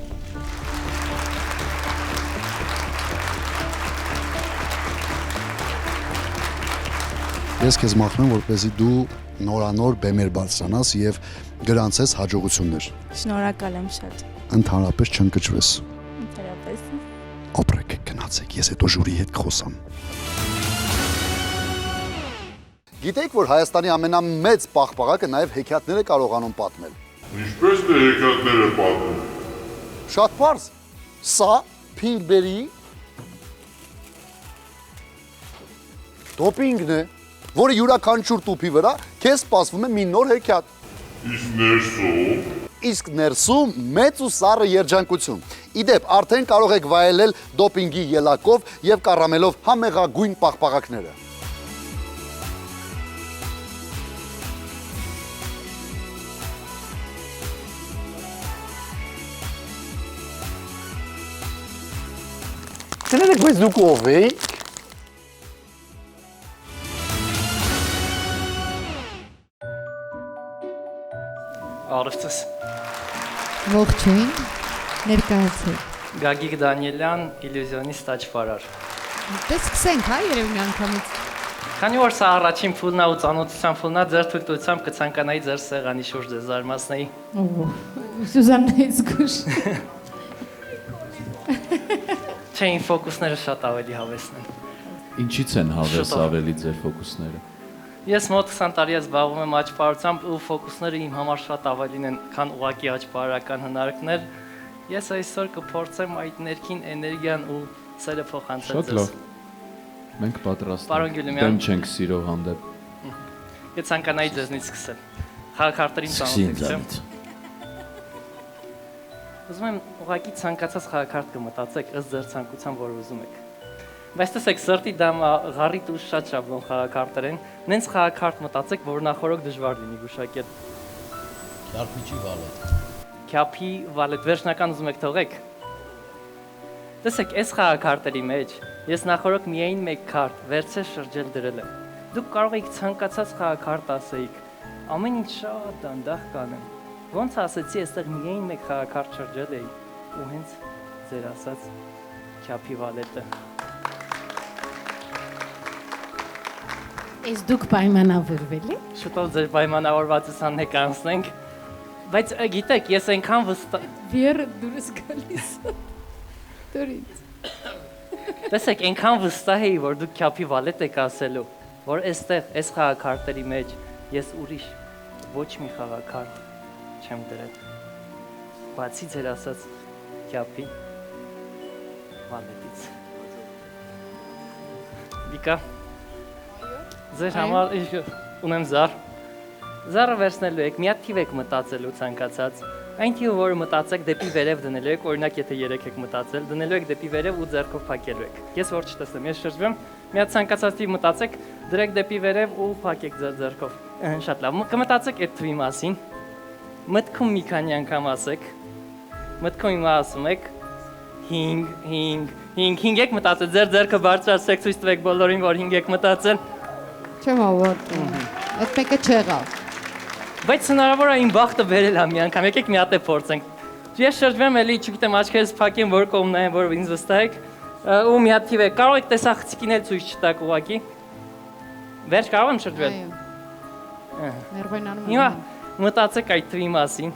Speaker 3: Ես քեզ մաղթում եմ, որպեսզի դու նորանոր բեմեր բարձրանաս եւ գրանցես հաջողություններ։
Speaker 6: Շնորհակալ եմ շատ։
Speaker 3: Ընդհանրապես չընկճվես։
Speaker 6: Ընդհանրապես։
Speaker 3: Ապրեք, գնացեք, ես հետո ժյուրիի հետ կխոսամ։ Գիտեք, որ Հայաստանի ամենամեծ պաղպաղակը նաև հեքիաթներ է կարողանում պատմել։
Speaker 16: Ինչպես թե հեքիաթները պատմում։
Speaker 3: Շատ պարզ։ Սա Փինգբերի դոպինգն է, որը յուրաքանչյուր տուփի վրա քեզ սպասվում է մի նոր հեքիաթ։ Իսկ ներսում մեծ ու սառը երջանկություն։ Իդեպ, արդեն կարող եք վայելել դոպինգի ելակով եւ կառամելով համեղագույն պաղպաղակները։ Չներեք, բայց դուք ով եք։
Speaker 1: Արևտես։
Speaker 8: Ողջույն, ներկայացեք։
Speaker 1: Գագիկ Դանիելյան, իլյուզիոնիստ աճպարար։
Speaker 8: Դե սկսենք, հա, երևի մի անգամից։
Speaker 1: Քանի որ սա առաջին փուլն է ու ծանոթության փուլն է, ձեր թույլտվությամբ կցանկանայի ձեր սեղանի շուրջ ձեզ զարմացնեի։
Speaker 8: Սուզաննայից զգուշ։
Speaker 1: Չէ, իմ ֆոկուսները շատ ավելի հավեսն են։
Speaker 7: Ինչից են հավես ավելի ձեր ֆոկուսները։
Speaker 1: Ես մոտ 20 տարի զբաղվում եմ աճպարությամբ ու ֆոկուսները իմ համար շատ ավելին են, քան ուղղակի աճպարական հնարքներ։ Ես այսօր կփորձեմ այդ ներքին էներգիան ու սերը փոխանցել ձեզ։
Speaker 7: Շատ լավ։ Մենք պատրաստ
Speaker 1: Պարոն
Speaker 7: ենք։
Speaker 1: Գյուլիմյան։
Speaker 7: Դեմ չենք սիրո հանդեպ։
Speaker 1: Ես ցանկանայի ձեզնից սկսել։ Խաղաքարտերին ծանոթացեք։ Ուզում եմ ուղղակի ցանկացած խաղաքարտ կմտածեք ըստ ձեր ցանկության, որ ուզում եք։ Բայց տեսեք, սրտի դամ ղարիտ ու շատ շաբլոն խաղաքարտեր են։ Նենց խաղաքարտ մտածեք, որ նախորոք դժվար լինի գուշակել։
Speaker 4: Քյարփիչի վալետ։
Speaker 1: Քյափի վալետ վերջնական ուզում եք թողեք։ Տեսեք, այս խաղաքարտերի մեջ ես նախորոք միայն մեկ քարտ վերցրել շրջել դրել եմ։ Դուք կարող եք ցանկացած խաղաքարտ ասեիք։ Ամեն ինչ շատ դանդաղ կանեմ։ Ոնց ասեցի, այստեղ միայն մեկ խաղաքարտ շրջել էի ու հենց ձեր ասած քյափի վալետը։
Speaker 9: Ես դուք պայմանավորվել եք։
Speaker 1: Շուտով ձեր պայմանավորվածությանը կանցնենք։ Բայց գիտեք, ես այնքան վստահ
Speaker 8: Վիերը դուրս գալիս։ Դուրից։
Speaker 1: Տեսեք, այնքան վստահ էի, որ դուք քյափի վալետ եք ասելու, որ այստեղ այս խաղաքարտերի մեջ ես ուրիշ ոչ մի խաղաքարտ չեմ դրել։ Բացի ձեր ասած քյափի վալետից։ Վիկա Ձեր համար ունեմ զար։ Զարը վերցնելու եք, մի հատ թիվ եք մտածելու ցանկացած։ Այն թիվը, որը մտածեք դեպի վերև դնելու եք, օրինակ եթե 3 եք մտածել, դնելու եք դեպի վերև ու ձեռքով փակելու եք։ Ես որ չտեսնեմ, ես շրջվեմ, մի հատ ցանկացած թիվ մտածեք, դրեք դեպի վերև ու փակեք ձեր ձեռքով։ Շատ լավ։ Կմտածեք այդ թվի մասին։ Մտքում մի քանի անգամ ասեք։ Մտքում հիմա ասում եք 5 եք մտածել, ձեր ձեռքը բարձրացրեք, ցույց տվեք բոլորին, որ 5 եք մտածել։
Speaker 8: Չեմ ավարտում։ Այդ մեկը չեղավ։
Speaker 1: Բայց հնարավոր է իմ բախտը վերել է մի անգամ, եկեք մի հատ է փորձենք։ Ես շրջվեմ էլի, չգիտեմ, աչքերս փակեմ, որ կողմն է, որ ինձ վստահ եք, ու մի հատ թիվ է։ Կարող եք տեսախցիկին էլ ցույց չտաք ուղակի։ Վերջ կարող եմ շրջվել։
Speaker 8: Այո։ Ներվայնանում եմ։
Speaker 1: Հիմա մտածեք այդ թվի մասին։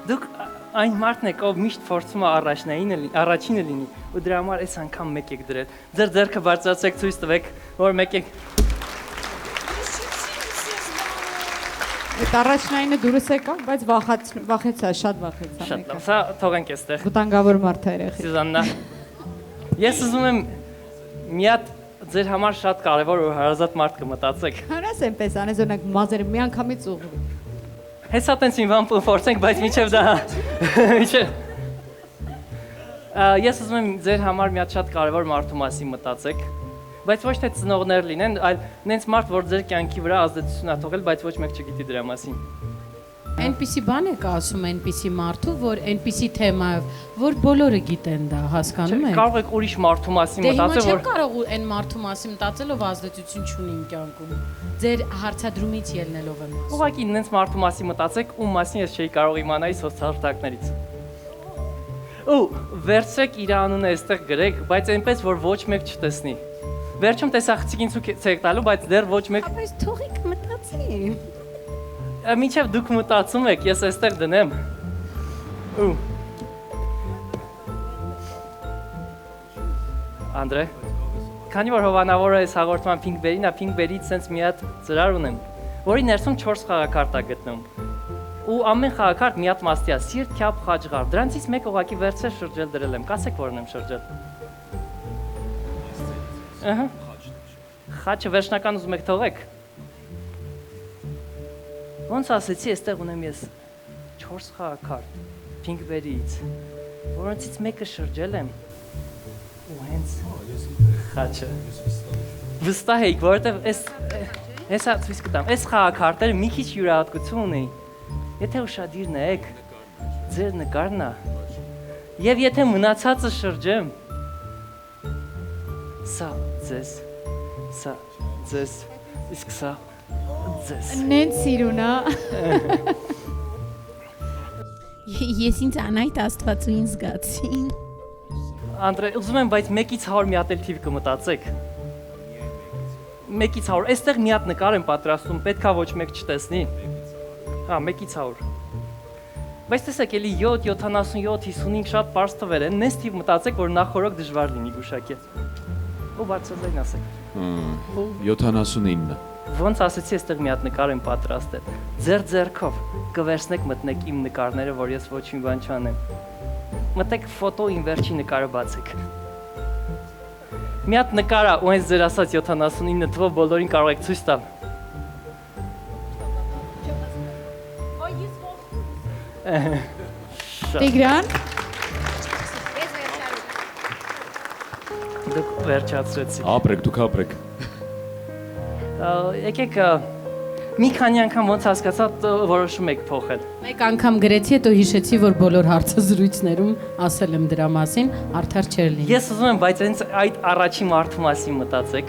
Speaker 1: Դուք այն մարդն եք, ով միշտ փորձում է առաջինը լինի, ու դրա համար այս անգամ մեկ եք դրել։ Ձեր ձեռքը բարձրացրեք, ցույց տվեք, որ մեկ եք։
Speaker 8: Այդ առաջնայինը դուրս եկավ, բայց վախեցա, շատ վախեցա։
Speaker 1: Շատ լավ, սա թողենք այստեղ։
Speaker 8: Վտանգավոր մարդ է երեխի։
Speaker 1: Սյուզաննա, ես ուզում եմ մի հատ ձեր համար շատ կարևոր ու հարազատ մարդ կմտածեք։
Speaker 8: Հարաս այնպես անես օրինակ մազերը մի անգամից ուղղում։
Speaker 1: Հեսա տենց մի բան փորձենք, բայց միջև դա միջև Ես ուզում եմ ձեր համար մի հատ շատ կարևոր մարդու մասին մտածեք, բայց ոչ թե ծնողներ լինեն, այլ նենց մարդ, որ ձեր կյանքի վրա ազդեցություն է թողել, բայց ոչ մեկ չգիտի դրա մասին։
Speaker 9: NPC բան եք ասում NPC մարդու, որ NPC թեմայով, որ բոլորը գիտեն դա, հասկանում եք։
Speaker 1: Կարող եք ուրիշ մարդու մասին մտածել,
Speaker 9: որ Դե հիմա չեմ կարող այն մարդու մասին մտածելով ազդեցություն չունի իմ կյանքում։ Ձեր հարցադրումից ելնելով եմ ասում։
Speaker 1: Ուղղակի նենց մարդու մասին մտածեք, ում մասին ես չէի կարող իմանալ սոցհարթակներից։ Ու վերցրեք իր անունը այստեղ գրեք, բայց այնպես որ ոչ մեկ չտեսնի։ Վերջում տեսախցիկին ցույց տալու, բայց դեռ ոչ մեկ։
Speaker 9: Բայց թողիկ մտածի։
Speaker 1: Մինչև դուք մտածում եք, ես այստեղ դնեմ։ Ու Անդրե, քանի որ հովանավորը այս հաղորդման Pinkberry-ն է, Pinkberry-ից sense մի հատ ծրար ունեմ, որի ներսում 4 խաղակարտ է գտնում։ Ու ամեն խաղակարտ մի հատ մասի է, սիրտ, քյապ, խաչղար։ Դրանցից մեկ ուղղակի վերցրել շրջել դրել եմ։ Կասեք որն եմ շրջել։ Ահա։ Խաչը վերջնական ուզում եք թողեք։ Ոնց ասեցի, այստեղ ունեմ ես 4 խաղակարտ Pinkberry-ից, որոնցից մեկը շրջել եմ ու հենց խաչը։ Վստահ եք, որովհետև հեսա ցույց կտամ, այս խաղակարտերը մի քիչ յուրահատկություն ունեին։ Եթե ուշադիր նայեք, ձեր նկարն է, եւ եթե մնացածը շրջեմ, սա ձեզ, իսկ սա ձեզ։
Speaker 8: Նենց սիրուն է։
Speaker 9: Ես ինձ անայտ աստվածուին զգացի։
Speaker 1: Անդրե, ուզում եմ, բայց 1-ից 100 մի հատ էլ թիվ կմտածեք։ 1-ից 100, այստեղ մի հատ նկար եմ պատրաստում, պետքա ոչ մեկ չտեսնի։ Հա, 1-ից 100։ Բայց տեսեք, էլի 7, 77, 55 շատ պարզ թվեր են, նես թիվ մտածեք, որ նախորոք դժվար լինի գուշակել։ Ու բարձրացնեն ասեք։
Speaker 7: 79։
Speaker 1: Ոնց ասեցի, այստեղ մի հատ նկար եմ պատրաստել։ Ձեր ձեռքով կվերցնեք մտնեք իմ նկարները, որ ես ոչ մի բան չանեմ։ Մտեք ֆոտոյին վերջի նկարը բացեք։ Մի հատ նկար է, ու հենց ձեր ասած 79 թվով բոլորին կարող եք ցույց տալ։
Speaker 8: Տիգրան։
Speaker 1: Դուք վերջացրեցիք։
Speaker 7: Ապրեք, դուք ապրեք։
Speaker 1: Եկեք մի քանի անգամ ոնց հասկացա որոշում եք փոխել։
Speaker 9: Մեկ անգամ գրեցի, հետո հիշեցի, որ բոլոր հարցազրույցներում ասել եմ դրա մասին, արդար չէր լինի։
Speaker 1: Ես ուզում եմ, բայց հենց այդ առաջի մարդու մասին մտածեք։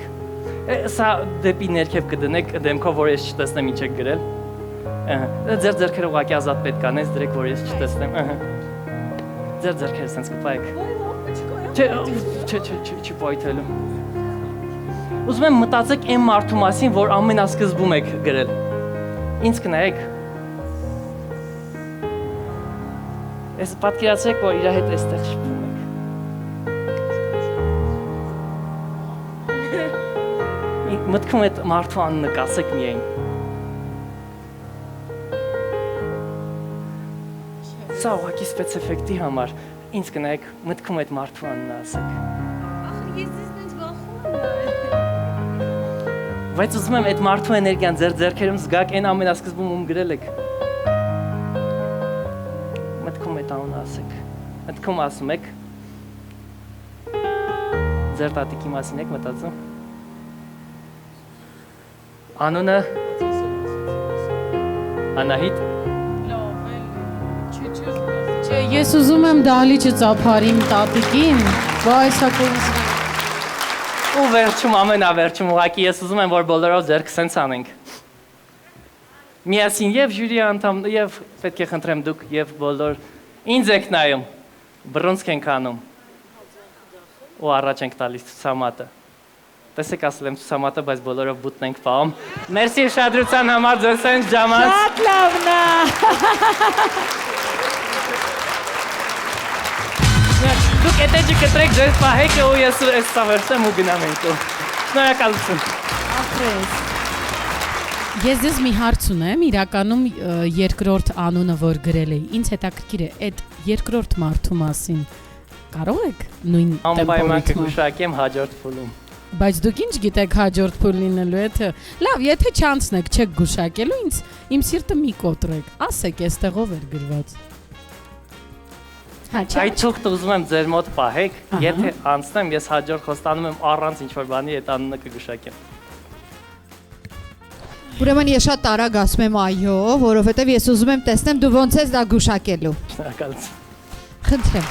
Speaker 1: Սա դեպի ներքև կդնեք դեմքով, որ ես չտեսնեմ ինչ եք գրել։ Ձեր ձեռքերը ուղղակի ազատ պետք անես, դրեք, որ ես չտեսնեմ։ Ձեր ձեռքերը sense կպայեք։ Չի պայթելու։ Ուզում եմ մտածեք այն մարդու մասին, որ ամենասկզբում եք գրել։ Ինձ կնայեք։ Ես պատկերացրեք, որ իր հետ այստեղ շփվում եք։ Մտքում այդ մարդու անունը կասեք միայն։ Սա ուղղակի սպեցիֆիկտի համար։ Ինձ կնայեք, մտքում այդ մարդու անունը ասեք։ Բայց ուզում եմ այդ մարդու էներգիան ձեր ձեռքերում զգաք, այն ամենասկզբում ում գրել եք։ Մտքում այդ անունը ասեք։ Մտքում ասում եք։ Ձեր տատիկի մասին եք մտածում։ Անունը Անահիտ։
Speaker 9: Չէ, ես ուզում եմ դահլիճը ծափարիմ տատիկին, բայց հակոս
Speaker 1: ու վերջում ամենավերջում ուղղակի ես ուզում եմ, որ բոլորով ձեռք սենց անենք։ Միասին եւ ժյուրի անդամ եւ պետք է խնդրեմ դուք եւ բոլոր ինձ եք նայում, բռունցք ենք անում ու առաջ ենք տալիս ցուցամատը։ Տեսեք ասել եմ ցուցամատը, բայց բոլորով բուտն ենք պահում։ Մերսի ուշադրության համար ձեզ սենց ժամանց։
Speaker 8: Շատ լավն է։
Speaker 1: Դուք էտեջը կտրեք ձեզ պահեք ու ես այս սավերսեմ ու գնամ ենք ու շնորհակալություն։
Speaker 9: Ապրես։ Ես ձեզ մի հարց ունեմ, իրականում երկրորդ անունը որ գրել էի, ինձ հետաքրքիր է այդ երկրորդ մարդու մասին։ Կարող եք նույն
Speaker 1: Անպայման կգուշակեմ հաջորդ փուլում։
Speaker 9: Բայց դուք ինչ գիտեք հաջորդ փուլ լինելու եթե։ Լավ, եթե չանցնեք, չեք գուշակելու ինձ, իմ սիրտը մի կոտրեք։ Ասեք, այստեղով էր գրված։
Speaker 1: Այդ թուղթը ուզում եմ ձեր մոտ պահեք, եթե անցնեմ, ես հաջորդ խոստանում եմ առանց ինչ-որ բանի այդ անունը կգուշակեմ։
Speaker 8: Ուրեմն ես շատ արագ ասում եմ այո, որովհետև ես ուզում եմ տեսնեմ դու ոնց ես դա գուշակելու։
Speaker 1: Շնորհակալություն։
Speaker 8: Խնդրեմ։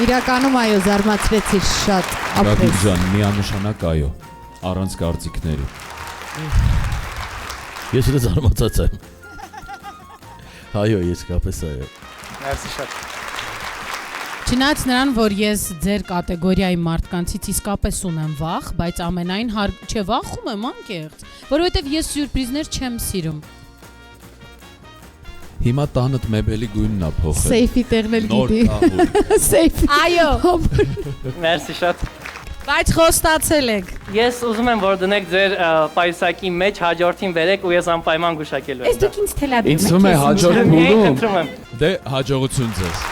Speaker 8: Իրականում այո, զարմացրեցի շատ։
Speaker 7: Դավիթ ջան, միանշանակ այո, առանց կարծիքների։
Speaker 4: Ես էլ զարմացած եմ։ Այո, իսկապես այո։
Speaker 1: Մերսի շատ։
Speaker 9: Չնայած նրան, որ ես ձեր կատեգորիայի մարդկանցից իսկապես ունեմ վախ, բայց ամենայն չէ վախում եմ անկեղծ, որովհետև ես սյուրպրիզներ չեմ սիրում։
Speaker 7: Հիմա տանդ մեբելի գույնն է փոխել։
Speaker 8: Սեյֆի տեղն էլ գիտի։ Սեյֆի։ Այո։
Speaker 1: Մերսի շատ։
Speaker 9: Բայց խոստացել եք։
Speaker 1: Ես ուզում եմ, որ դնեք ձեր պայուսակի մեջ հաջորդին վերեք ու ես անպայման գուշակելու եմ։
Speaker 8: Ես դուք ինձ թելադրում եք։
Speaker 7: Ինձ թվում է հաջորդ փուլում։
Speaker 1: Խնդրում եմ։
Speaker 7: Դե հաջողություն ձեզ։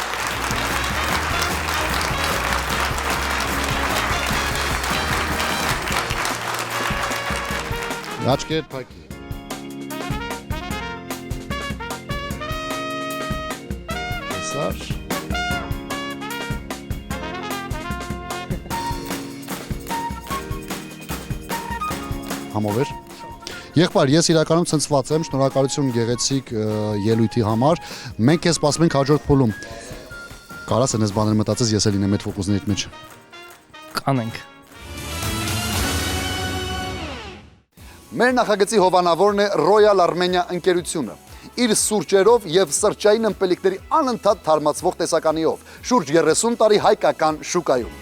Speaker 3: Աչքեր փակի։ Սար։ Համովեր։ Եղբայր, ես իրականում ցնցված եմ, շնորհակալություն գեղեցիկ ելույթի համար։ Մենք քեզ սպասում ենք հաջորդ փուլում։ Կարաս այնպես բաներ մտածես, ես էլ լինեմ այդ ֆոկուսների մեջ։
Speaker 1: Կանենք։
Speaker 3: Մեր նախագծի հովանավորն է Royal Armenia ընկերությունը։ Իր սուրճերով եւ սրճային ըմպելիքների անընդհատ թարմացվող տեսականիով, շուրջ 30 տարի հայկական շուկայում։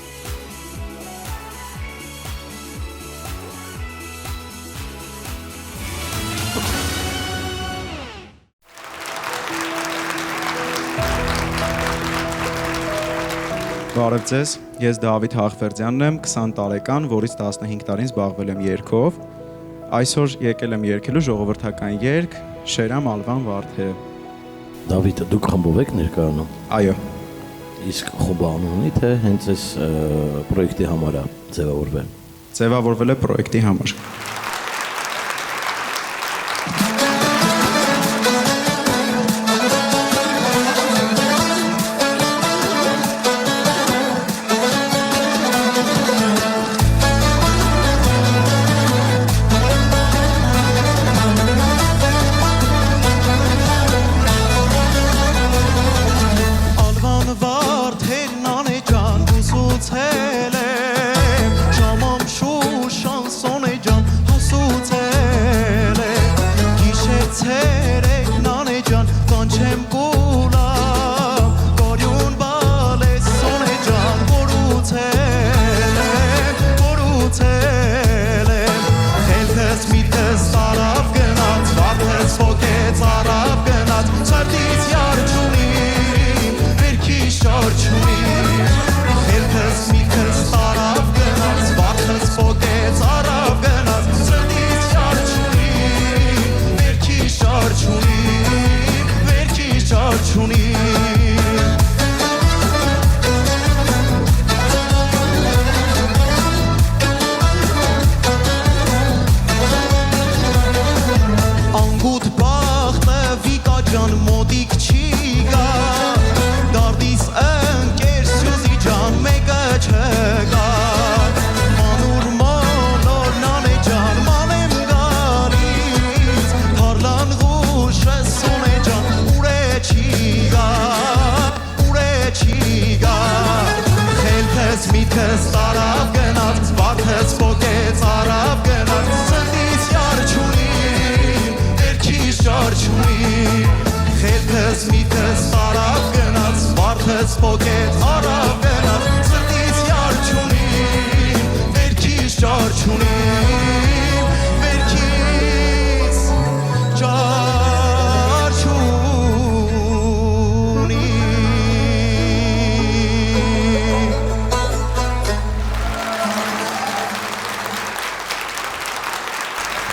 Speaker 5: Բարև ձեզ, ես Դավիթ Հաղվերդյանն եմ, 20 տարեկան, որից 15 տարին զբաղվել եմ երգով։ Այսօր եկել եմ երգելու ժողովրդական երգ Շերամ Ալվան Վարդը։
Speaker 4: Դավիթ, դուք խմբով եք ներկայանում։
Speaker 5: Այո։
Speaker 4: Իսկ խումբը անուն ունի, թե հենց այս պրոյեկտի համար է ձևավորվել։
Speaker 5: Ձևավորվել է պրոյեկտի համար։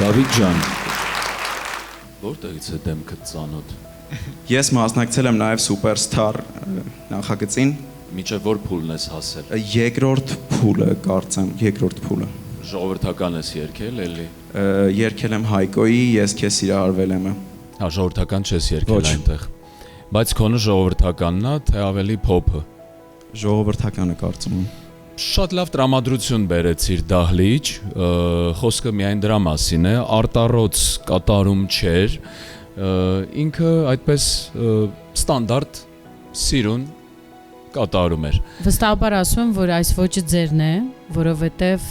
Speaker 7: Դավիթ ջան, որտեղից է դեմքդ ծանոթ։
Speaker 5: Ես մասնակցել եմ նաև Superstar նախագծին։
Speaker 7: Մինչև որ փուլն ես հասել։
Speaker 5: Երկրորդ փուլը, կարծեմ, երկրորդ փուլը։
Speaker 7: Ժողովրդական ես երգել, էլի։
Speaker 5: Երգել եմ Հայկոյի, ես քեզ սիրահարվել եմ։
Speaker 7: Հա, ժողովրդական չես երգել այնտեղ։ Բայց քոնը ժողովրդականն է, թե ավելի փոփը։
Speaker 5: Ժողովրդականը կարծում եմ։
Speaker 7: Շատ լավ տրամադրություն բերեցիր դահլիճ, խոսքը միայն դրա մասին է, արտառոց կատարում չէր, ինքը այդպես ստանդարտ սիրուն կատարում էր։
Speaker 9: Վստահաբար ասում եմ, որ այս ոճը ձերն է, որովհետև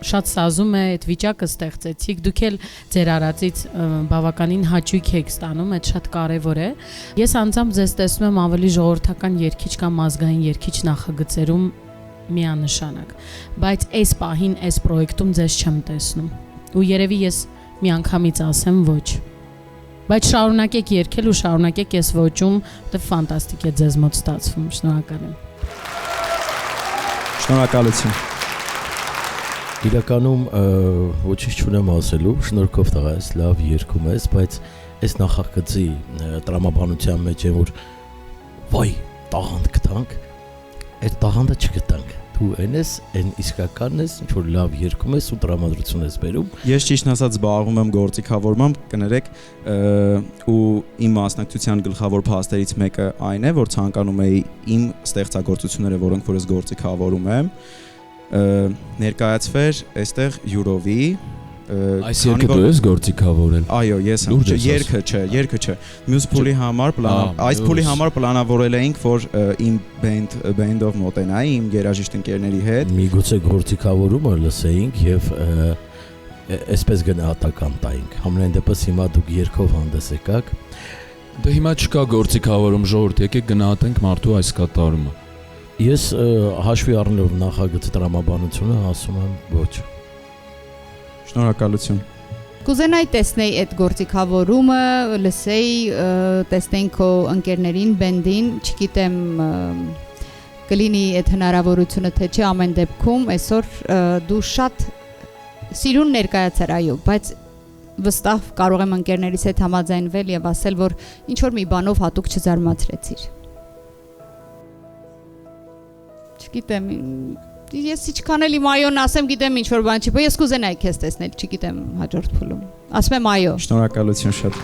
Speaker 9: շատ սազում է այդ վիճակը ստեղծեցիք, դուք էլ ձեր արածից բավականին հաճույք եք ստանում, այդ շատ կարևոր է։ Ես անձամբ ձեզ տեսնում եմ ավելի ժողովրդական երգիչ կամ ազգային երգիչ նախագծերում միանշանակ, բայց այս պահին, այս պրոյեկտում ձեզ չեմ տեսնում։ Ու երևի ես միանգամից ասեմ ոչ։ Բայց շարունակեք երգել ու շարունակեք այս ոճում, դա ֆանտաստիկ է ձեզ մոտ ստացվում։ Շնորհակալ եմ։
Speaker 5: Շնորհակալություն։
Speaker 4: Իրականում ոչինչ չունեմ ասելու, շնորհքով տղա ես, լավ երգում ես, բայց այս նախագծի տրամաբանության մեջ է որ վայ, տաղանդ գտանք, այդ տաղանդը չգտանք։ Դու այն ես, այն իսկականն ես, ինչ որ լավ երգում ես ու տրամադրություն ես բերում։
Speaker 5: Ես ճիշտն ասած զբաղվում եմ գործիքավորմամբ, կներեք, ու իմ մասնակցության գլխավոր փաստերից մեկը այն է, որ ցանկանում էի իմ ստեղծագործությունները, որոնք որ ես գործիքավորում եմ, ներկայացվեր այստեղ յուրովի
Speaker 7: Այս երգը դու ես գործիքավորել։
Speaker 5: Այո, ես երգը չէ։ Մյուս փուլի համար այս փուլի համար պլանավորել էինք, որ իմ բենդով մոտենայի իմ երաժիշտ ընկերների հետ։
Speaker 4: Միգուցե գործիքավորումը լսեինք եւ այսպես գնահատական տայինք։ Համենայն դեպս հիմա դուք երգով հանդես եկաք։
Speaker 7: Դե հիմա չկա գործիքավորում, ժողովուրդ, եկեք գնահատենք մարդու այս կատարումը։
Speaker 4: Ես հաշվի առնելով նախագծի տրամաբանությունը ասում եմ ոչ։
Speaker 5: Շնորհակալություն։
Speaker 8: Կուզենայի տեսնեի այդ գործիքավորումը, լսեի, տեսնեին քո ընկերներին, բենդին, չգիտեմ կլինի այդ հնարավորությունը թե չէ, ամեն դեպքում այսօր դու շատ սիրուն ներկայացար, այո, բայց վստահ կարող եմ ընկերներիս հետ համաձայնվել եւ ասել, որ ինչ որ մի բանով հատուկ չզարմացրեցիր։ Չգիտեմ, ես ինչքան էլ իմ այոն ասեմ, գիտեմ ինչ որ բան չի, բայց ես կուզենայի քեզ տեսնել, չգիտեմ հաջորդ փուլում։ Ասում եմ այո։
Speaker 5: Շնորհակալություն շատ։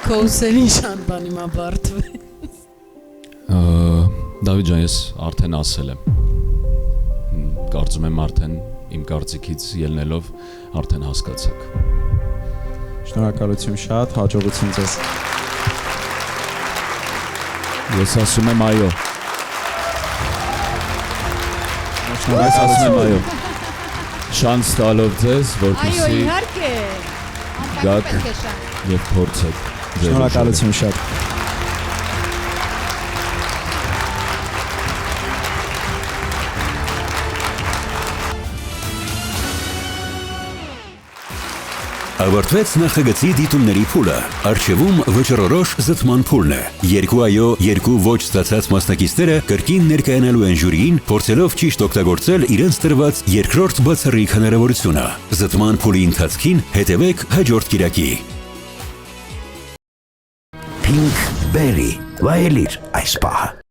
Speaker 9: Քոսերին շատ բան իմա բարդվեց։
Speaker 7: Դավիթ ջան, ես արդեն ասել եմ։ Կարծում եմ արդեն իմ կարծիքից ելնելով արդեն հասկացաք։
Speaker 5: Շնորհակալություն շատ, հաջողություն ձեզ։
Speaker 7: Ես ասում եմ այո։ Ես ասում եմ այո։ Շանս տալով ձեզ, որպեսզի
Speaker 8: Այո, իհարկե։
Speaker 7: գաք եւ փորձեք։
Speaker 5: Շնորհակալություն շատ։
Speaker 10: Ավարտվեց նախագծի դիտումների փուլը, առջևում վճռորոշ զտման փուլն է։ Երկու այո, երկու ոչ ստացած մասնակիցները կրկին ներկայանալու են ժյուրիին, փորձելով ճիշտ օգտագործել իրենց տրված երկրորդ բացառիկ հնարավորությունը։ Զտման փուլի ընթացքին հետևեք հաջորդ կիրակի։ Pink Berry, վայելիր այս պահը։